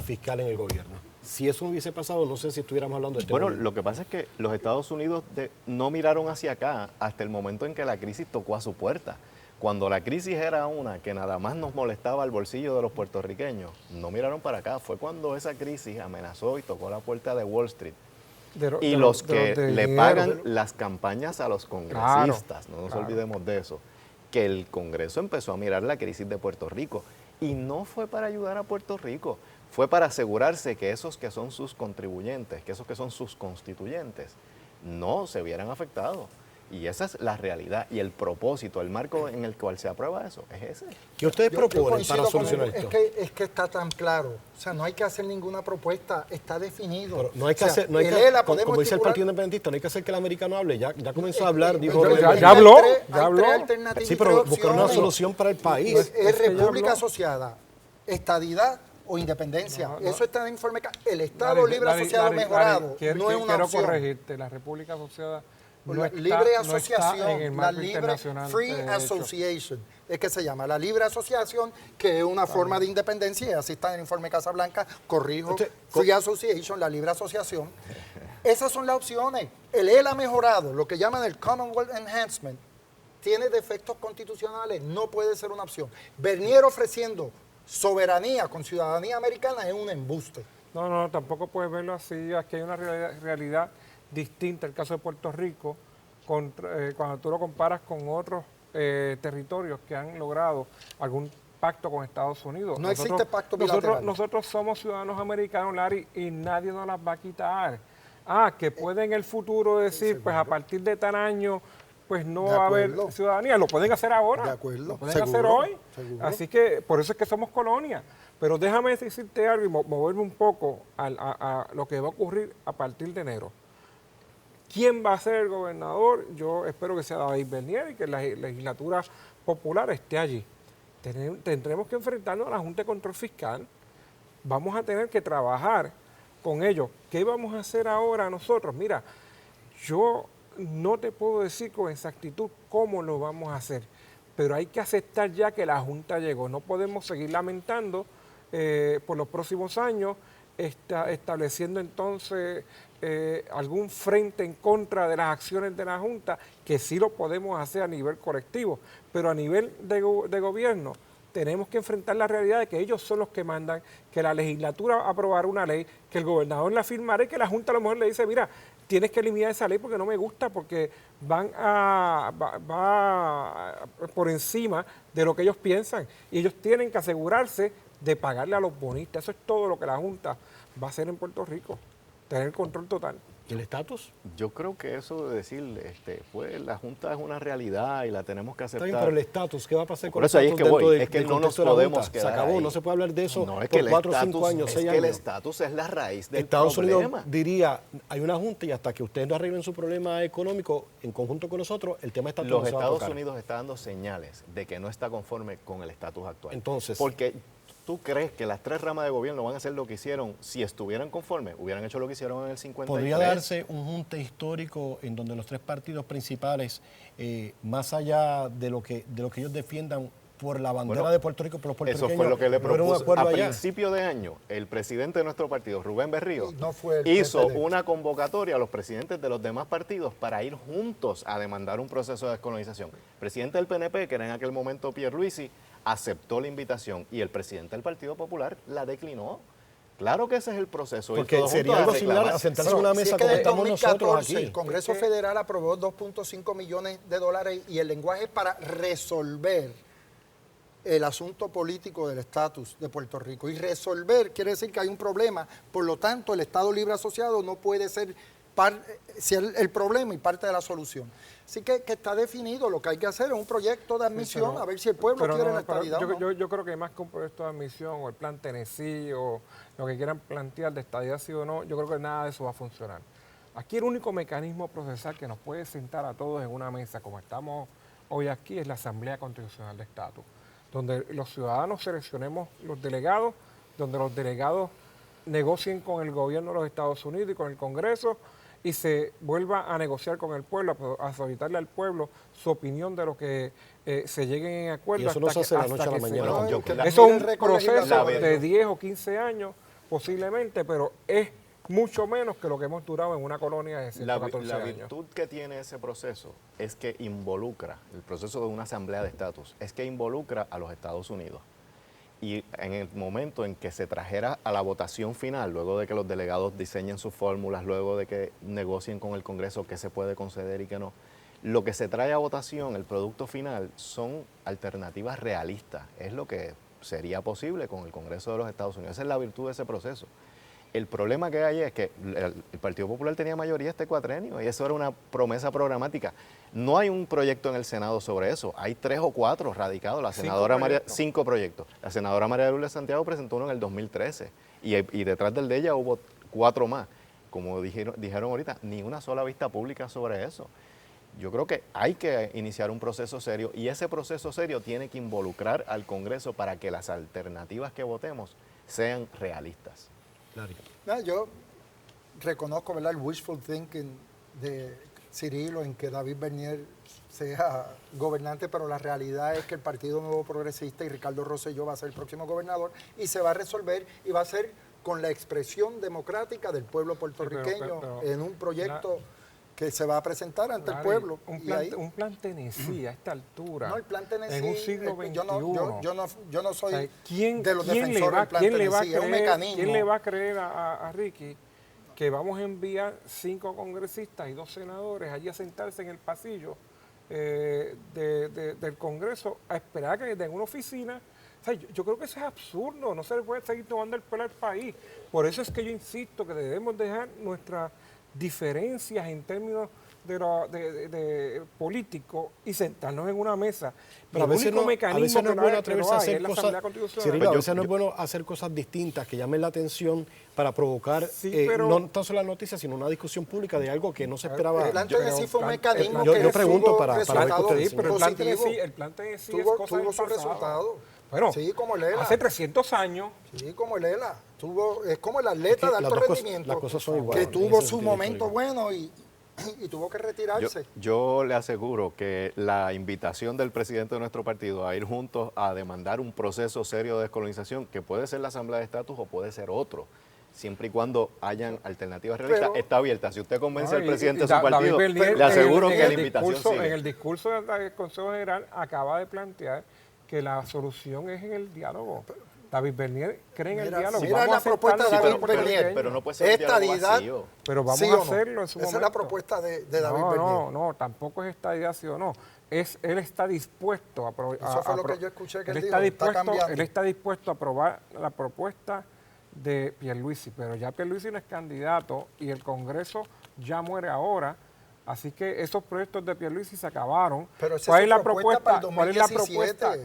fiscal en el gobierno? Si eso no hubiese pasado, no sé si estuviéramos hablando de este Bueno, gobierno. lo que pasa es que los Estados Unidos no miraron hacia acá hasta el momento en que la crisis tocó a su puerta. Cuando la crisis era una que nada más nos molestaba el bolsillo de los puertorriqueños, no miraron para acá. Fue cuando esa crisis amenazó y tocó la puerta de Wall Street. Y los que le pagan las campañas a los congresistas, no nos olvidemos de eso, que el Congreso empezó a mirar la crisis de Puerto Rico. Y no fue para ayudar a Puerto Rico, fue para asegurarse que esos que son sus contribuyentes, que esos que son sus constituyentes, no se vieran afectados. Y esa es la realidad y el propósito, el marco en el cual se aprueba eso, es ese. ¿Qué ustedes proponen para solucionar esto? Es que está tan claro, o sea, no hay que hacer ninguna propuesta, está definido. Pero no hay que hacer, no hay que, como dice el Partido Independentista, no hay que hacer que el americano hable, ya comenzó a hablar, dijo. Ya habló. Sí, pero buscar una solución para el país. Es República Asociada, estadidad o independencia. Eso está en el informe. El Estado Libre Asociado mejorado no es una opción. Quiero corregirte, la República Asociada no está, libre asociación, no está en el marco la libre internacional Free Association, es que se llama la libre asociación, que es una forma de independencia, y así está en el informe Casablanca, corrijo, Free Association, la libre asociación. Esas son las opciones. El ELA mejorado, lo que llaman el Commonwealth Enhancement, tiene defectos constitucionales, no puede ser una opción. Bernier ofreciendo soberanía con ciudadanía americana es un embuste. No, tampoco puedes verlo así. Aquí hay una realidad distinta. El caso de Puerto Rico, cuando tú lo comparas con otros territorios que han logrado algún pacto con Estados Unidos. No existe pacto bilateral. Nosotros somos ciudadanos americanos, Larry, y nadie nos las va a quitar. Que puede en el futuro decir, pues a partir de tal año, pues no va a haber ciudadanía. Lo pueden hacer ahora. De acuerdo. Lo pueden hacer hoy. Seguro. Así que por eso es que somos colonia. Pero déjame decirte algo y moverme un poco a lo que va a ocurrir a partir de enero. ¿Quién va a ser el gobernador? Yo espero que sea David Bernier y que la legislatura popular esté allí. Tendremos que enfrentarnos a la Junta de Control Fiscal. Vamos a tener que trabajar con ellos. ¿Qué vamos a hacer ahora nosotros? Mira, yo no te puedo decir con exactitud cómo lo vamos a hacer, pero hay que aceptar ya que la Junta llegó. No podemos seguir lamentando por los próximos años, estableciendo entonces algún frente en contra de las acciones de la Junta, que sí lo podemos hacer a nivel colectivo, pero a nivel de gobierno tenemos que enfrentar la realidad de que ellos son los que mandan, que la legislatura aprobará una ley, que el gobernador la firmará y que la Junta a lo mejor le dice, mira, tienes que eliminar esa ley porque no me gusta, porque va por encima de lo que ellos piensan y ellos tienen que asegurarse de pagarle a los bonistas. Eso es todo lo que la Junta va a hacer en Puerto Rico, tener el control total. ¿Y el estatus? Yo creo que eso de decir, pues la Junta es una realidad y la tenemos que aceptar. Está bien, pero el estatus, ¿qué va a pasar con por eso el ahí estatus? Es que voy, del, es que del no nos contexto de la podemos Junta? quedar Se acabó, ahí. no se puede hablar de eso No, es por que 4 o 5 años, 6 años. Es que el estatus es la raíz del Estados problema. Unidos diría, hay una Junta y hasta que ustedes no arreglen su problema económico en conjunto con nosotros, el tema estatus Los no se va a Estados tocar. Unidos está dando señales de que no está conforme con el estatus actual. Entonces, porque ¿tú crees que las 3 ramas de gobierno van a hacer lo que hicieron si estuvieran conformes? Hubieran hecho lo que hicieron en el 53. ¿podría darse un junte histórico en donde los 3 partidos principales, más allá de lo que ellos defiendan por la bandera de Puerto Rico, por los puertorriqueños, eso fue lo que le propuso a allá? principio de año el presidente de nuestro partido, Rubén Berrío, No fue el hizo PPD. una convocatoria a los presidentes de los demás partidos para ir juntos a demandar un proceso de descolonización. El presidente del PNP, que era en aquel momento Pierluisi, aceptó la invitación y el presidente del Partido Popular la declinó. Claro que ese es el proceso. Porque sería algo similar a sentarse en una mesa como estamos nosotros aquí. El Congreso Federal aprobó $2.5 millones y el lenguaje para resolver el asunto político del estatus de Puerto Rico. Y resolver quiere decir que hay un problema, por lo tanto el Estado Libre Asociado no puede ser el problema y parte de la solución. Así que está definido, lo que hay que hacer es un proyecto de admisión, a ver si el pueblo quiere la estadidad o no. Yo creo que más que un proyecto de admisión o el plan Tennessee o lo que quieran plantear de estadidad sí o no, yo creo que nada de eso va a funcionar. Aquí el único mecanismo procesal que nos puede sentar a todos en una mesa, como estamos hoy aquí, es la Asamblea Constitucional de Estatus, donde los ciudadanos seleccionemos los delegados, donde los delegados negocien con el gobierno de los Estados Unidos y con el Congreso y se vuelva a negociar con el pueblo, a solicitarle al pueblo su opinión de lo que se lleguen en acuerdo. Y eso no se hace de la noche a la mañana. Eso es un proceso de 10 o 15 años posiblemente, pero es mucho menos que lo que hemos durado en una colonia de 114 años. La virtud que tiene ese proceso es que involucra, el proceso de una asamblea de estatus, es que involucra a los Estados Unidos. Y en el momento en que se trajera a la votación final, luego de que los delegados diseñen sus fórmulas, luego de que negocien con el Congreso qué se puede conceder y qué no, lo que se trae a votación, el producto final, son alternativas realistas. Es lo que sería posible con el Congreso de los Estados Unidos. Esa es la virtud de ese proceso. El problema que hay es que el Partido Popular tenía mayoría este cuatrenio y eso era una promesa programática. No hay un proyecto en el Senado sobre eso. Hay 3 o 4 radicados. La senadora 5 proyectos. La senadora María de Lourdes Santiago presentó uno en el 2013 y detrás del de ella hubo 4 más. Como dijeron ahorita, ni una sola vista pública sobre eso. Yo creo que hay que iniciar un proceso serio y ese proceso serio tiene que involucrar al Congreso para que las alternativas que votemos sean realistas. Yo reconozco, ¿verdad?, el wishful thinking de Cirilo en que David Bernier sea gobernante, pero la realidad es que el Partido Nuevo Progresista y Ricardo Rosselló va a ser el próximo gobernador y se va a resolver y va a ser con la expresión democrática del pueblo puertorriqueño pero en un proyecto que se va a presentar ante el pueblo. Un plan Tennessee a esta altura. No, el plan Tennessee. En un siglo XXI. Yo no soy de los defensores del plan Tennessee. Es un mecanismo. ¿Quién le va a creer a Ricky que vamos a enviar 5 congresistas y 2 senadores allí a sentarse en el pasillo del Congreso a esperar que tengan una oficina? O sea, yo creo que eso es absurdo. No se le puede seguir tomando el pelo al país. Por eso es que yo insisto que debemos dejar nuestras diferencias en términos de políticos y sentarnos en una mesa. Pero a veces no es bueno atreverse a hacer cosas. Cirilo, a veces no es bueno hacer cosas distintas que llamen la atención para provocar no tan solo la noticia, sino una discusión pública de algo que no se esperaba. El plan TNC fue un mecanismo yo que pregunto para ver pero el plan TNC tuvo su resultado. Bueno, sí, como el ELA. Hace 300 años. Sí, como el ELA. Es como el atleta de alto rendimiento. Las cosas son iguales. Que tuvo su momento bueno y tuvo que retirarse. Yo le aseguro que la invitación del presidente de nuestro partido a ir juntos a demandar un proceso serio de descolonización, que puede ser la Asamblea de Estatus o puede ser otro, siempre y cuando hayan alternativas realistas, está abierta. Si usted convence al presidente de su partido, le aseguro que la invitación sigue. En el discurso del Consejo General acaba de plantear que la solución es en el diálogo. David Bernier cree en el diálogo. Mira la propuesta de David Bernier. Pero no puede ser un diálogo vacío. Pero vamos a hacerlo en su momento. Esa es la propuesta de David Bernier. No, tampoco es estadidad sí o no. Él está dispuesto a aprobar. Eso fue lo que yo escuché que él dijo. Él está dispuesto a aprobar la propuesta de Pierluisi, pero ya Pierluisi no es candidato y el Congreso ya muere ahora. Así que esos proyectos de Pierluisi se acabaron. Pero ¿Cuál es la propuesta? ¿Cuál es la propuesta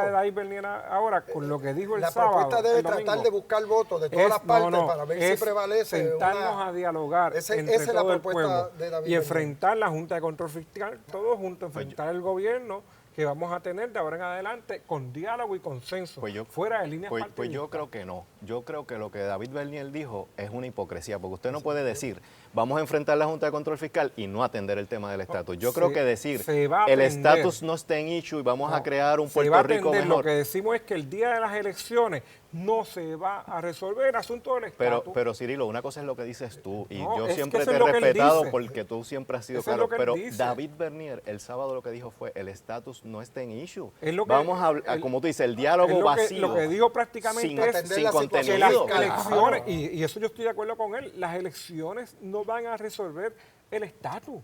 de David Bernier ahora con lo que dijo el sábado? La propuesta debe tratar de buscar votos de todas las partes para ver si prevalece. Sentarnos a dialogar entre todo el pueblo y enfrentar la Junta de Control Fiscal, todos juntos, enfrentar el gobierno que vamos a tener de ahora en adelante con diálogo y consenso, fuera de líneas partidistas. Pues yo creo que no. Yo creo que lo que David Bernier dijo es una hipocresía, porque usted no puede decir, vamos a enfrentar la Junta de Control Fiscal y no atender el tema del estatus. Yo creo que decir, el estatus no está en issue y vamos a crear un Puerto Rico mejor. Lo que decimos es que el día de las elecciones no se va a resolver el asunto del estatus. Pero Cirilo, una cosa es lo que dices tú, y yo siempre te he respetado porque tú siempre has sido claro, pero David Bernier el sábado lo que dijo fue, el estatus no está en issue. Vamos a, como tú dices, el diálogo vacío. Lo que dijo prácticamente sin contenido. Que las elecciones, y eso yo estoy de acuerdo con él, las elecciones no van a resolver el estatus.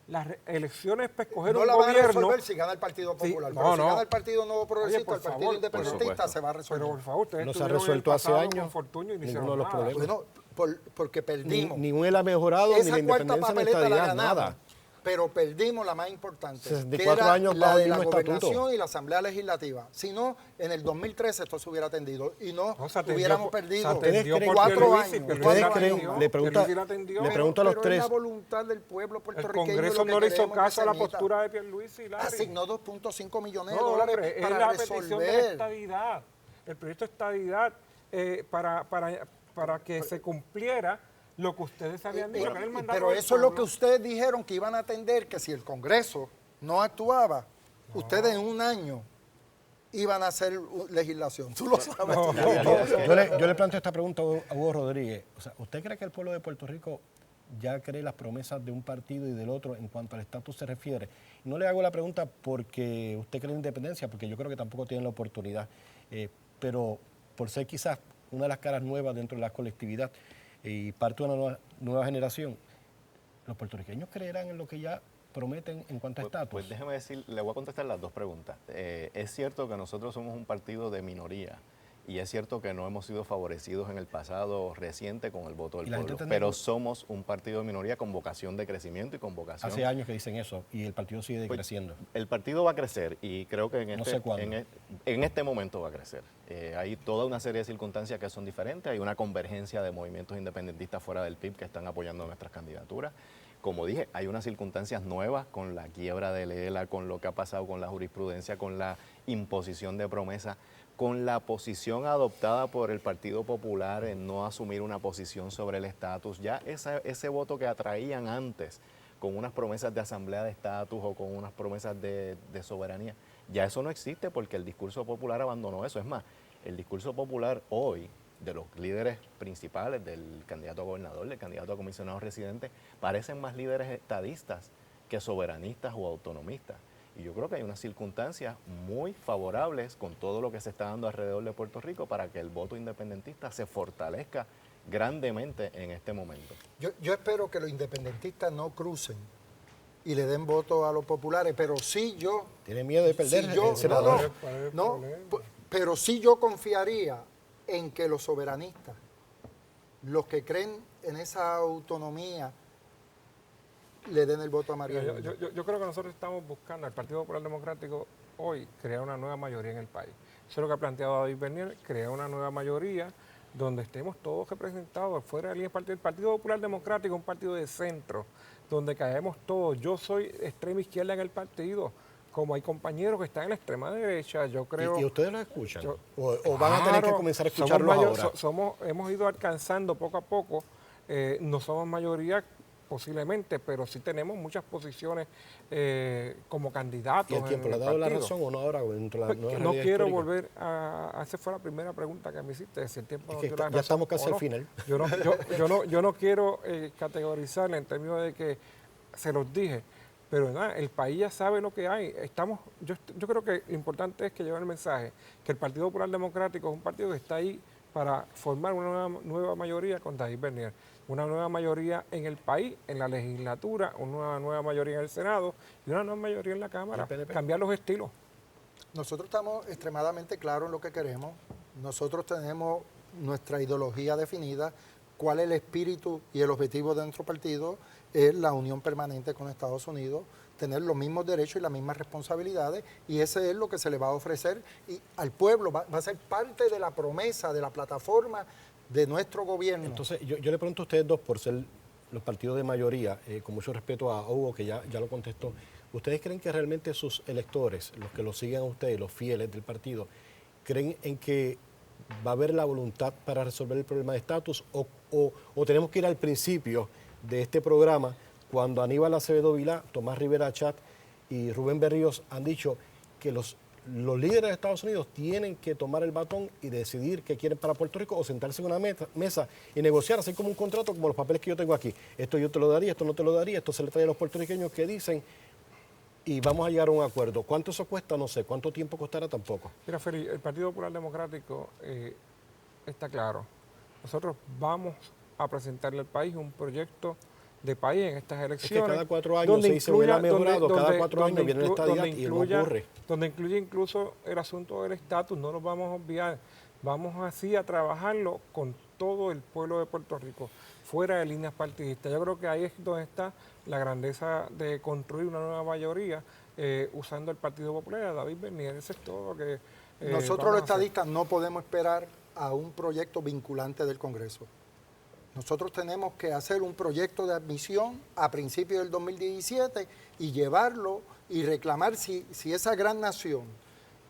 Las elecciones para escoger un gobierno... No la van a resolver si gana el Partido Popular. Si gana el Partido Nuevo Progresista, el Partido Independentista se va a resolver. Pero por favor, ustedes no se ha resuelto hace años ninguno de los problemas. Bueno, porque perdimos. Ni él ha mejorado, ni la independencia ni la estadidad, nada. Pero perdimos la más importante, 64 que era años la de la estatuto. gobernación y la Asamblea Legislativa. Si no, en el 2013 esto se hubiera atendido y no hubiéramos perdido 4 años. ¿Ustedes creen? Le pregunto a los tres. Es la voluntad del pueblo puertorriqueño. El Congreso no le hizo caso a la postura de Pierluisi. Asignó 2.5 millones de dólares para la resolver. petición de la estadidad. El proyecto de estadidad para que se cumpliera lo que ustedes habían dicho. Pero eso es lo que ustedes dijeron que iban a atender, que si el Congreso no actuaba, ustedes en un año iban a hacer legislación. Tú lo sabes. Yo le planteo esta pregunta a Hugo Rodríguez. O sea, ¿usted cree que el pueblo de Puerto Rico ya cree las promesas de un partido y del otro en cuanto al estatus se refiere? No le hago la pregunta porque usted cree en independencia, porque yo creo que tampoco tienen la oportunidad, pero por ser quizás una de las caras nuevas dentro de la colectividad y parte de una nueva generación, ¿los puertorriqueños creerán en lo que ya prometen en cuanto a estatus? Pues déjeme decir, le voy a contestar las dos preguntas. Es cierto que nosotros somos un partido de minoría y es cierto que no hemos sido favorecidos en el pasado reciente con el voto del pueblo, pero somos un partido de minoría con vocación de crecimiento y con vocación... Hace años que dicen eso y el partido sigue creciendo. El partido va a crecer y creo que en este momento va a crecer. Hay toda una serie de circunstancias que son diferentes, hay una convergencia de movimientos independentistas fuera del PIB que están apoyando nuestras candidaturas. Como dije, hay unas circunstancias nuevas con la quiebra de ELA, con lo que ha pasado con la jurisprudencia, con la imposición de promesas, con la posición adoptada por el Partido Popular en no asumir una posición sobre el estatus. Ya ese voto que atraían antes con unas promesas de asamblea de estatus o con unas promesas de soberanía, ya eso no existe porque el discurso popular abandonó eso. Es más, el discurso popular hoy de los líderes principales, del candidato a gobernador, del candidato a comisionado residente, parecen más líderes estadistas que soberanistas o autonomistas. Y yo creo que hay unas circunstancias muy favorables con todo lo que se está dando alrededor de Puerto Rico para que el voto independentista se fortalezca grandemente en este momento. Yo espero que los independentistas no crucen y le den voto a los populares, pero sí yo... ¿Tiene miedo de perder? Pero sí yo confiaría en que los soberanistas, los que creen en esa autonomía le den el voto a María Lourdes. Yo creo que nosotros estamos buscando, el Partido Popular Democrático hoy, crear una nueva mayoría en el país. Eso es lo que ha planteado David Bernier, crear una nueva mayoría donde estemos todos representados fuera de línea partido. El Partido Popular Democrático es un partido de centro, donde caemos todos. Yo soy extrema izquierda en el partido, como hay compañeros que están en la extrema derecha, yo creo... ¿Y ustedes lo escuchan? ¿O van a tener que comenzar a escucharlo ahora? Hemos ido alcanzando poco a poco, no somos mayoría posiblemente, pero sí tenemos muchas posiciones como candidatos. ¿Y el tiempo le ha dado la razón o no ahora? No quiero volver a... Esa fue la primera pregunta que me hiciste, si el tiempo es no que dio la razón. Ya estamos casi al final. Yo no quiero categorizarle en términos de que se los dije, pero nada, el país ya sabe lo que hay. Yo creo que lo importante es que lleve el mensaje que el Partido Popular Democrático es un partido que está ahí para formar una nueva mayoría con David Bernier, una nueva mayoría en el país, en la legislatura, una nueva mayoría en el Senado y una nueva mayoría en la Cámara, cambiar los estilos. Nosotros estamos extremadamente claros en lo que queremos, nosotros tenemos nuestra ideología definida, cuál es el espíritu y el objetivo de nuestro partido, es la unión permanente con Estados Unidos, tener los mismos derechos y las mismas responsabilidades, y ese es lo que se le va a ofrecer y al pueblo, va a ser parte de la promesa, de la plataforma de nuestro gobierno. Entonces, yo le pregunto a ustedes dos, por ser los partidos de mayoría, con mucho respeto a Hugo, que ya lo contestó, ¿ustedes creen que realmente sus electores, los que lo siguen a ustedes, los fieles del partido, creen en que va a haber la voluntad para resolver el problema de estatus o tenemos que ir al principio de este programa cuando Aníbal Acevedo Vilá, Tomás Rivera Chat y Rubén Berríos han dicho que los líderes de Estados Unidos tienen que tomar el batón y decidir qué quieren para Puerto Rico o sentarse en una mesa y negociar, hacer como un contrato como los papeles que yo tengo aquí. Esto yo te lo daría, esto no te lo daría, esto se le trae a los puertorriqueños que dicen y vamos a llegar a un acuerdo. ¿Cuánto eso cuesta? No sé. ¿Cuánto tiempo costará? Tampoco. Mira, Feli, el Partido Popular Democrático está claro. Nosotros vamos a presentarle al país un proyecto de país en estas elecciones. Es que cada 4 años se dice, hubiera mejorado, cada 4 años viene la estadidad y no ocurre. Donde incluye incluso el asunto del estatus, no nos vamos a olvidar. Vamos así a trabajarlo con todo el pueblo de Puerto Rico, fuera de líneas partidistas. Yo creo que ahí es donde está la grandeza de construir una nueva mayoría usando el Partido Popular, David Bernier. Eso es todo lo que... Nosotros los estadistas no podemos esperar a un proyecto vinculante del Congreso. Nosotros tenemos que hacer un proyecto de admisión a principios del 2017 y llevarlo y reclamar si esa gran nación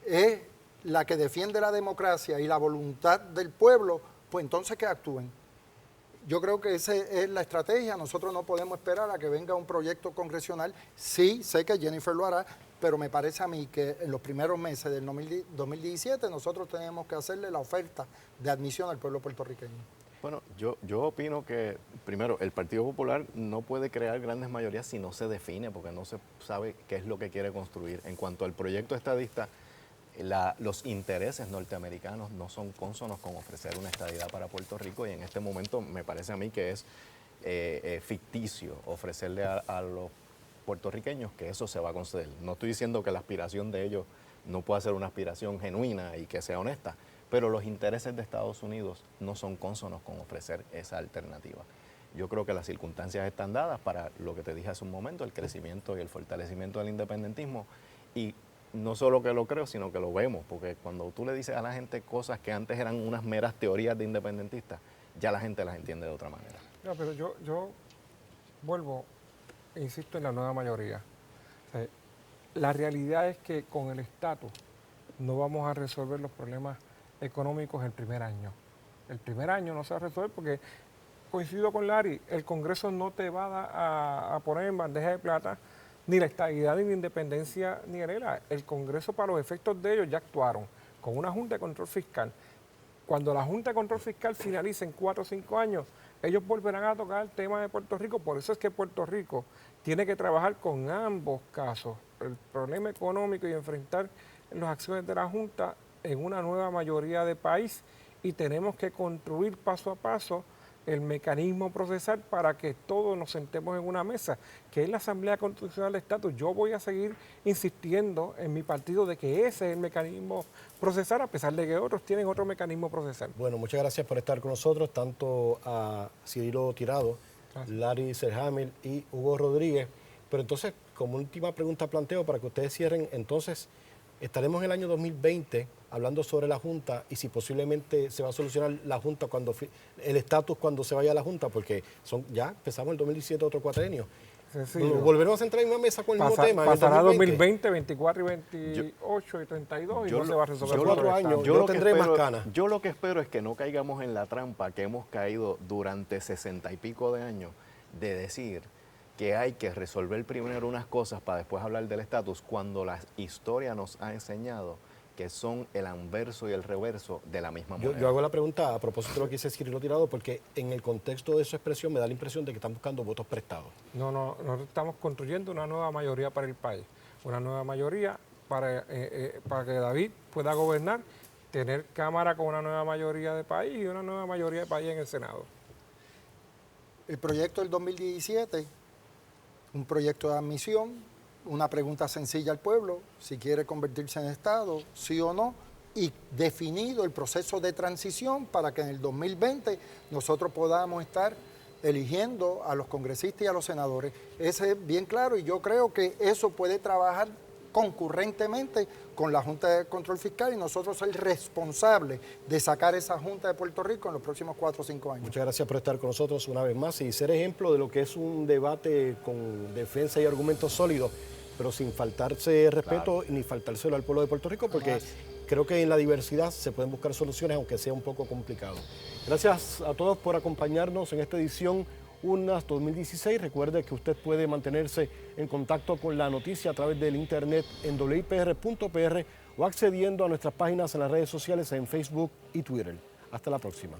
es la que defiende la democracia y la voluntad del pueblo, pues entonces que actúen. Yo creo que esa es la estrategia. Nosotros no podemos esperar a que venga un proyecto congresional. Sí, sé que Jennifer lo hará, pero me parece a mí que en los primeros meses del 2017 nosotros tenemos que hacerle la oferta de admisión al pueblo puertorriqueño. Bueno, yo opino que, primero, el Partido Popular no puede crear grandes mayorías si no se define, porque no se sabe qué es lo que quiere construir. En cuanto al proyecto estadista, los intereses norteamericanos no son cónsonos con ofrecer una estadidad para Puerto Rico y en este momento me parece a mí que es ficticio ofrecerle a los puertorriqueños que eso se va a conceder. No estoy diciendo que la aspiración de ellos no pueda ser una aspiración genuina y que sea honesta, pero los intereses de Estados Unidos no son cónsonos con ofrecer esa alternativa. Yo creo que las circunstancias están dadas para lo que te dije hace un momento, el crecimiento y el fortalecimiento del independentismo, y no solo que lo creo, sino que lo vemos, porque cuando tú le dices a la gente cosas que antes eran unas meras teorías de independentistas, ya la gente las entiende de otra manera. No, pero yo vuelvo e insisto en la nueva mayoría. O sea, la realidad es que con el estatus no vamos a resolver los problemas económicos el primer año. El primer año no se va a resolver porque, coincido con Larry, el Congreso no te va a poner en bandeja de plata ni la estabilidad, ni la independencia, ni el ELA. El Congreso, para los efectos de ellos, ya actuaron con una Junta de Control Fiscal. Cuando la Junta de Control Fiscal finalice en 4 o 5 años, ellos volverán a tocar el tema de Puerto Rico. Por eso es que Puerto Rico tiene que trabajar con ambos casos, el problema económico y enfrentar las acciones de la Junta en una nueva mayoría de país, y tenemos que construir paso a paso el mecanismo procesal para que todos nos sentemos en una mesa, que es la Asamblea Constitucional de Estatus. Yo voy a seguir insistiendo en mi partido de que ese es el mecanismo procesal, a pesar de que otros tienen otro mecanismo procesal. Bueno, muchas gracias por estar con nosotros, tanto a Cirilo Tirado, Larry Selhammer y Hugo Rodríguez. Pero entonces, como última pregunta planteo para que ustedes cierren, entonces, estaremos en el año 2020 hablando sobre la Junta y si posiblemente se va a solucionar la Junta cuando el estatus cuando se vaya a la Junta, porque ya empezamos el 2017 otro cuatrienio. Volveremos a entrar en una mesa con el mismo tema. Pasará 2020, 24 y 28 y 32 y no se va a resolver. 4 años, yo tendré más ganas. Yo lo que espero es que no caigamos en la trampa que hemos caído durante 60 y pico de años de decir que hay que resolver primero unas cosas para después hablar del estatus, cuando la historia nos ha enseñado que son el anverso y el reverso de la misma moneda. Yo hago la pregunta a propósito de lo que dice Cirilo Tirado, porque en el contexto de su expresión me da la impresión de que están buscando votos prestados. No, nosotros estamos construyendo una nueva mayoría para el país, una nueva mayoría para que David pueda gobernar, tener Cámara con una nueva mayoría de país y una nueva mayoría de país en el Senado. El proyecto del 2017, un proyecto de admisión, una pregunta sencilla al pueblo, si quiere convertirse en Estado, sí o no, y definido el proceso de transición para que en el 2020 nosotros podamos estar eligiendo a los congresistas y a los senadores. Ese es bien claro y yo creo que eso puede trabajar concurrentemente con la Junta de Control Fiscal y nosotros ser responsables de sacar esa Junta de Puerto Rico en los próximos 4 o 5 años. Muchas gracias por estar con nosotros una vez más y ser ejemplo de lo que es un debate con defensa y argumentos sólidos, pero sin faltarse respeto ni faltárselo al pueblo de Puerto Rico, porque creo que en la diversidad se pueden buscar soluciones, aunque sea un poco complicado. Gracias a todos por acompañarnos en esta edición Urnas 2016. Recuerde que usted puede mantenerse en contacto con la noticia a través del internet en wipr.pr o accediendo a nuestras páginas en las redes sociales en Facebook y Twitter. Hasta la próxima.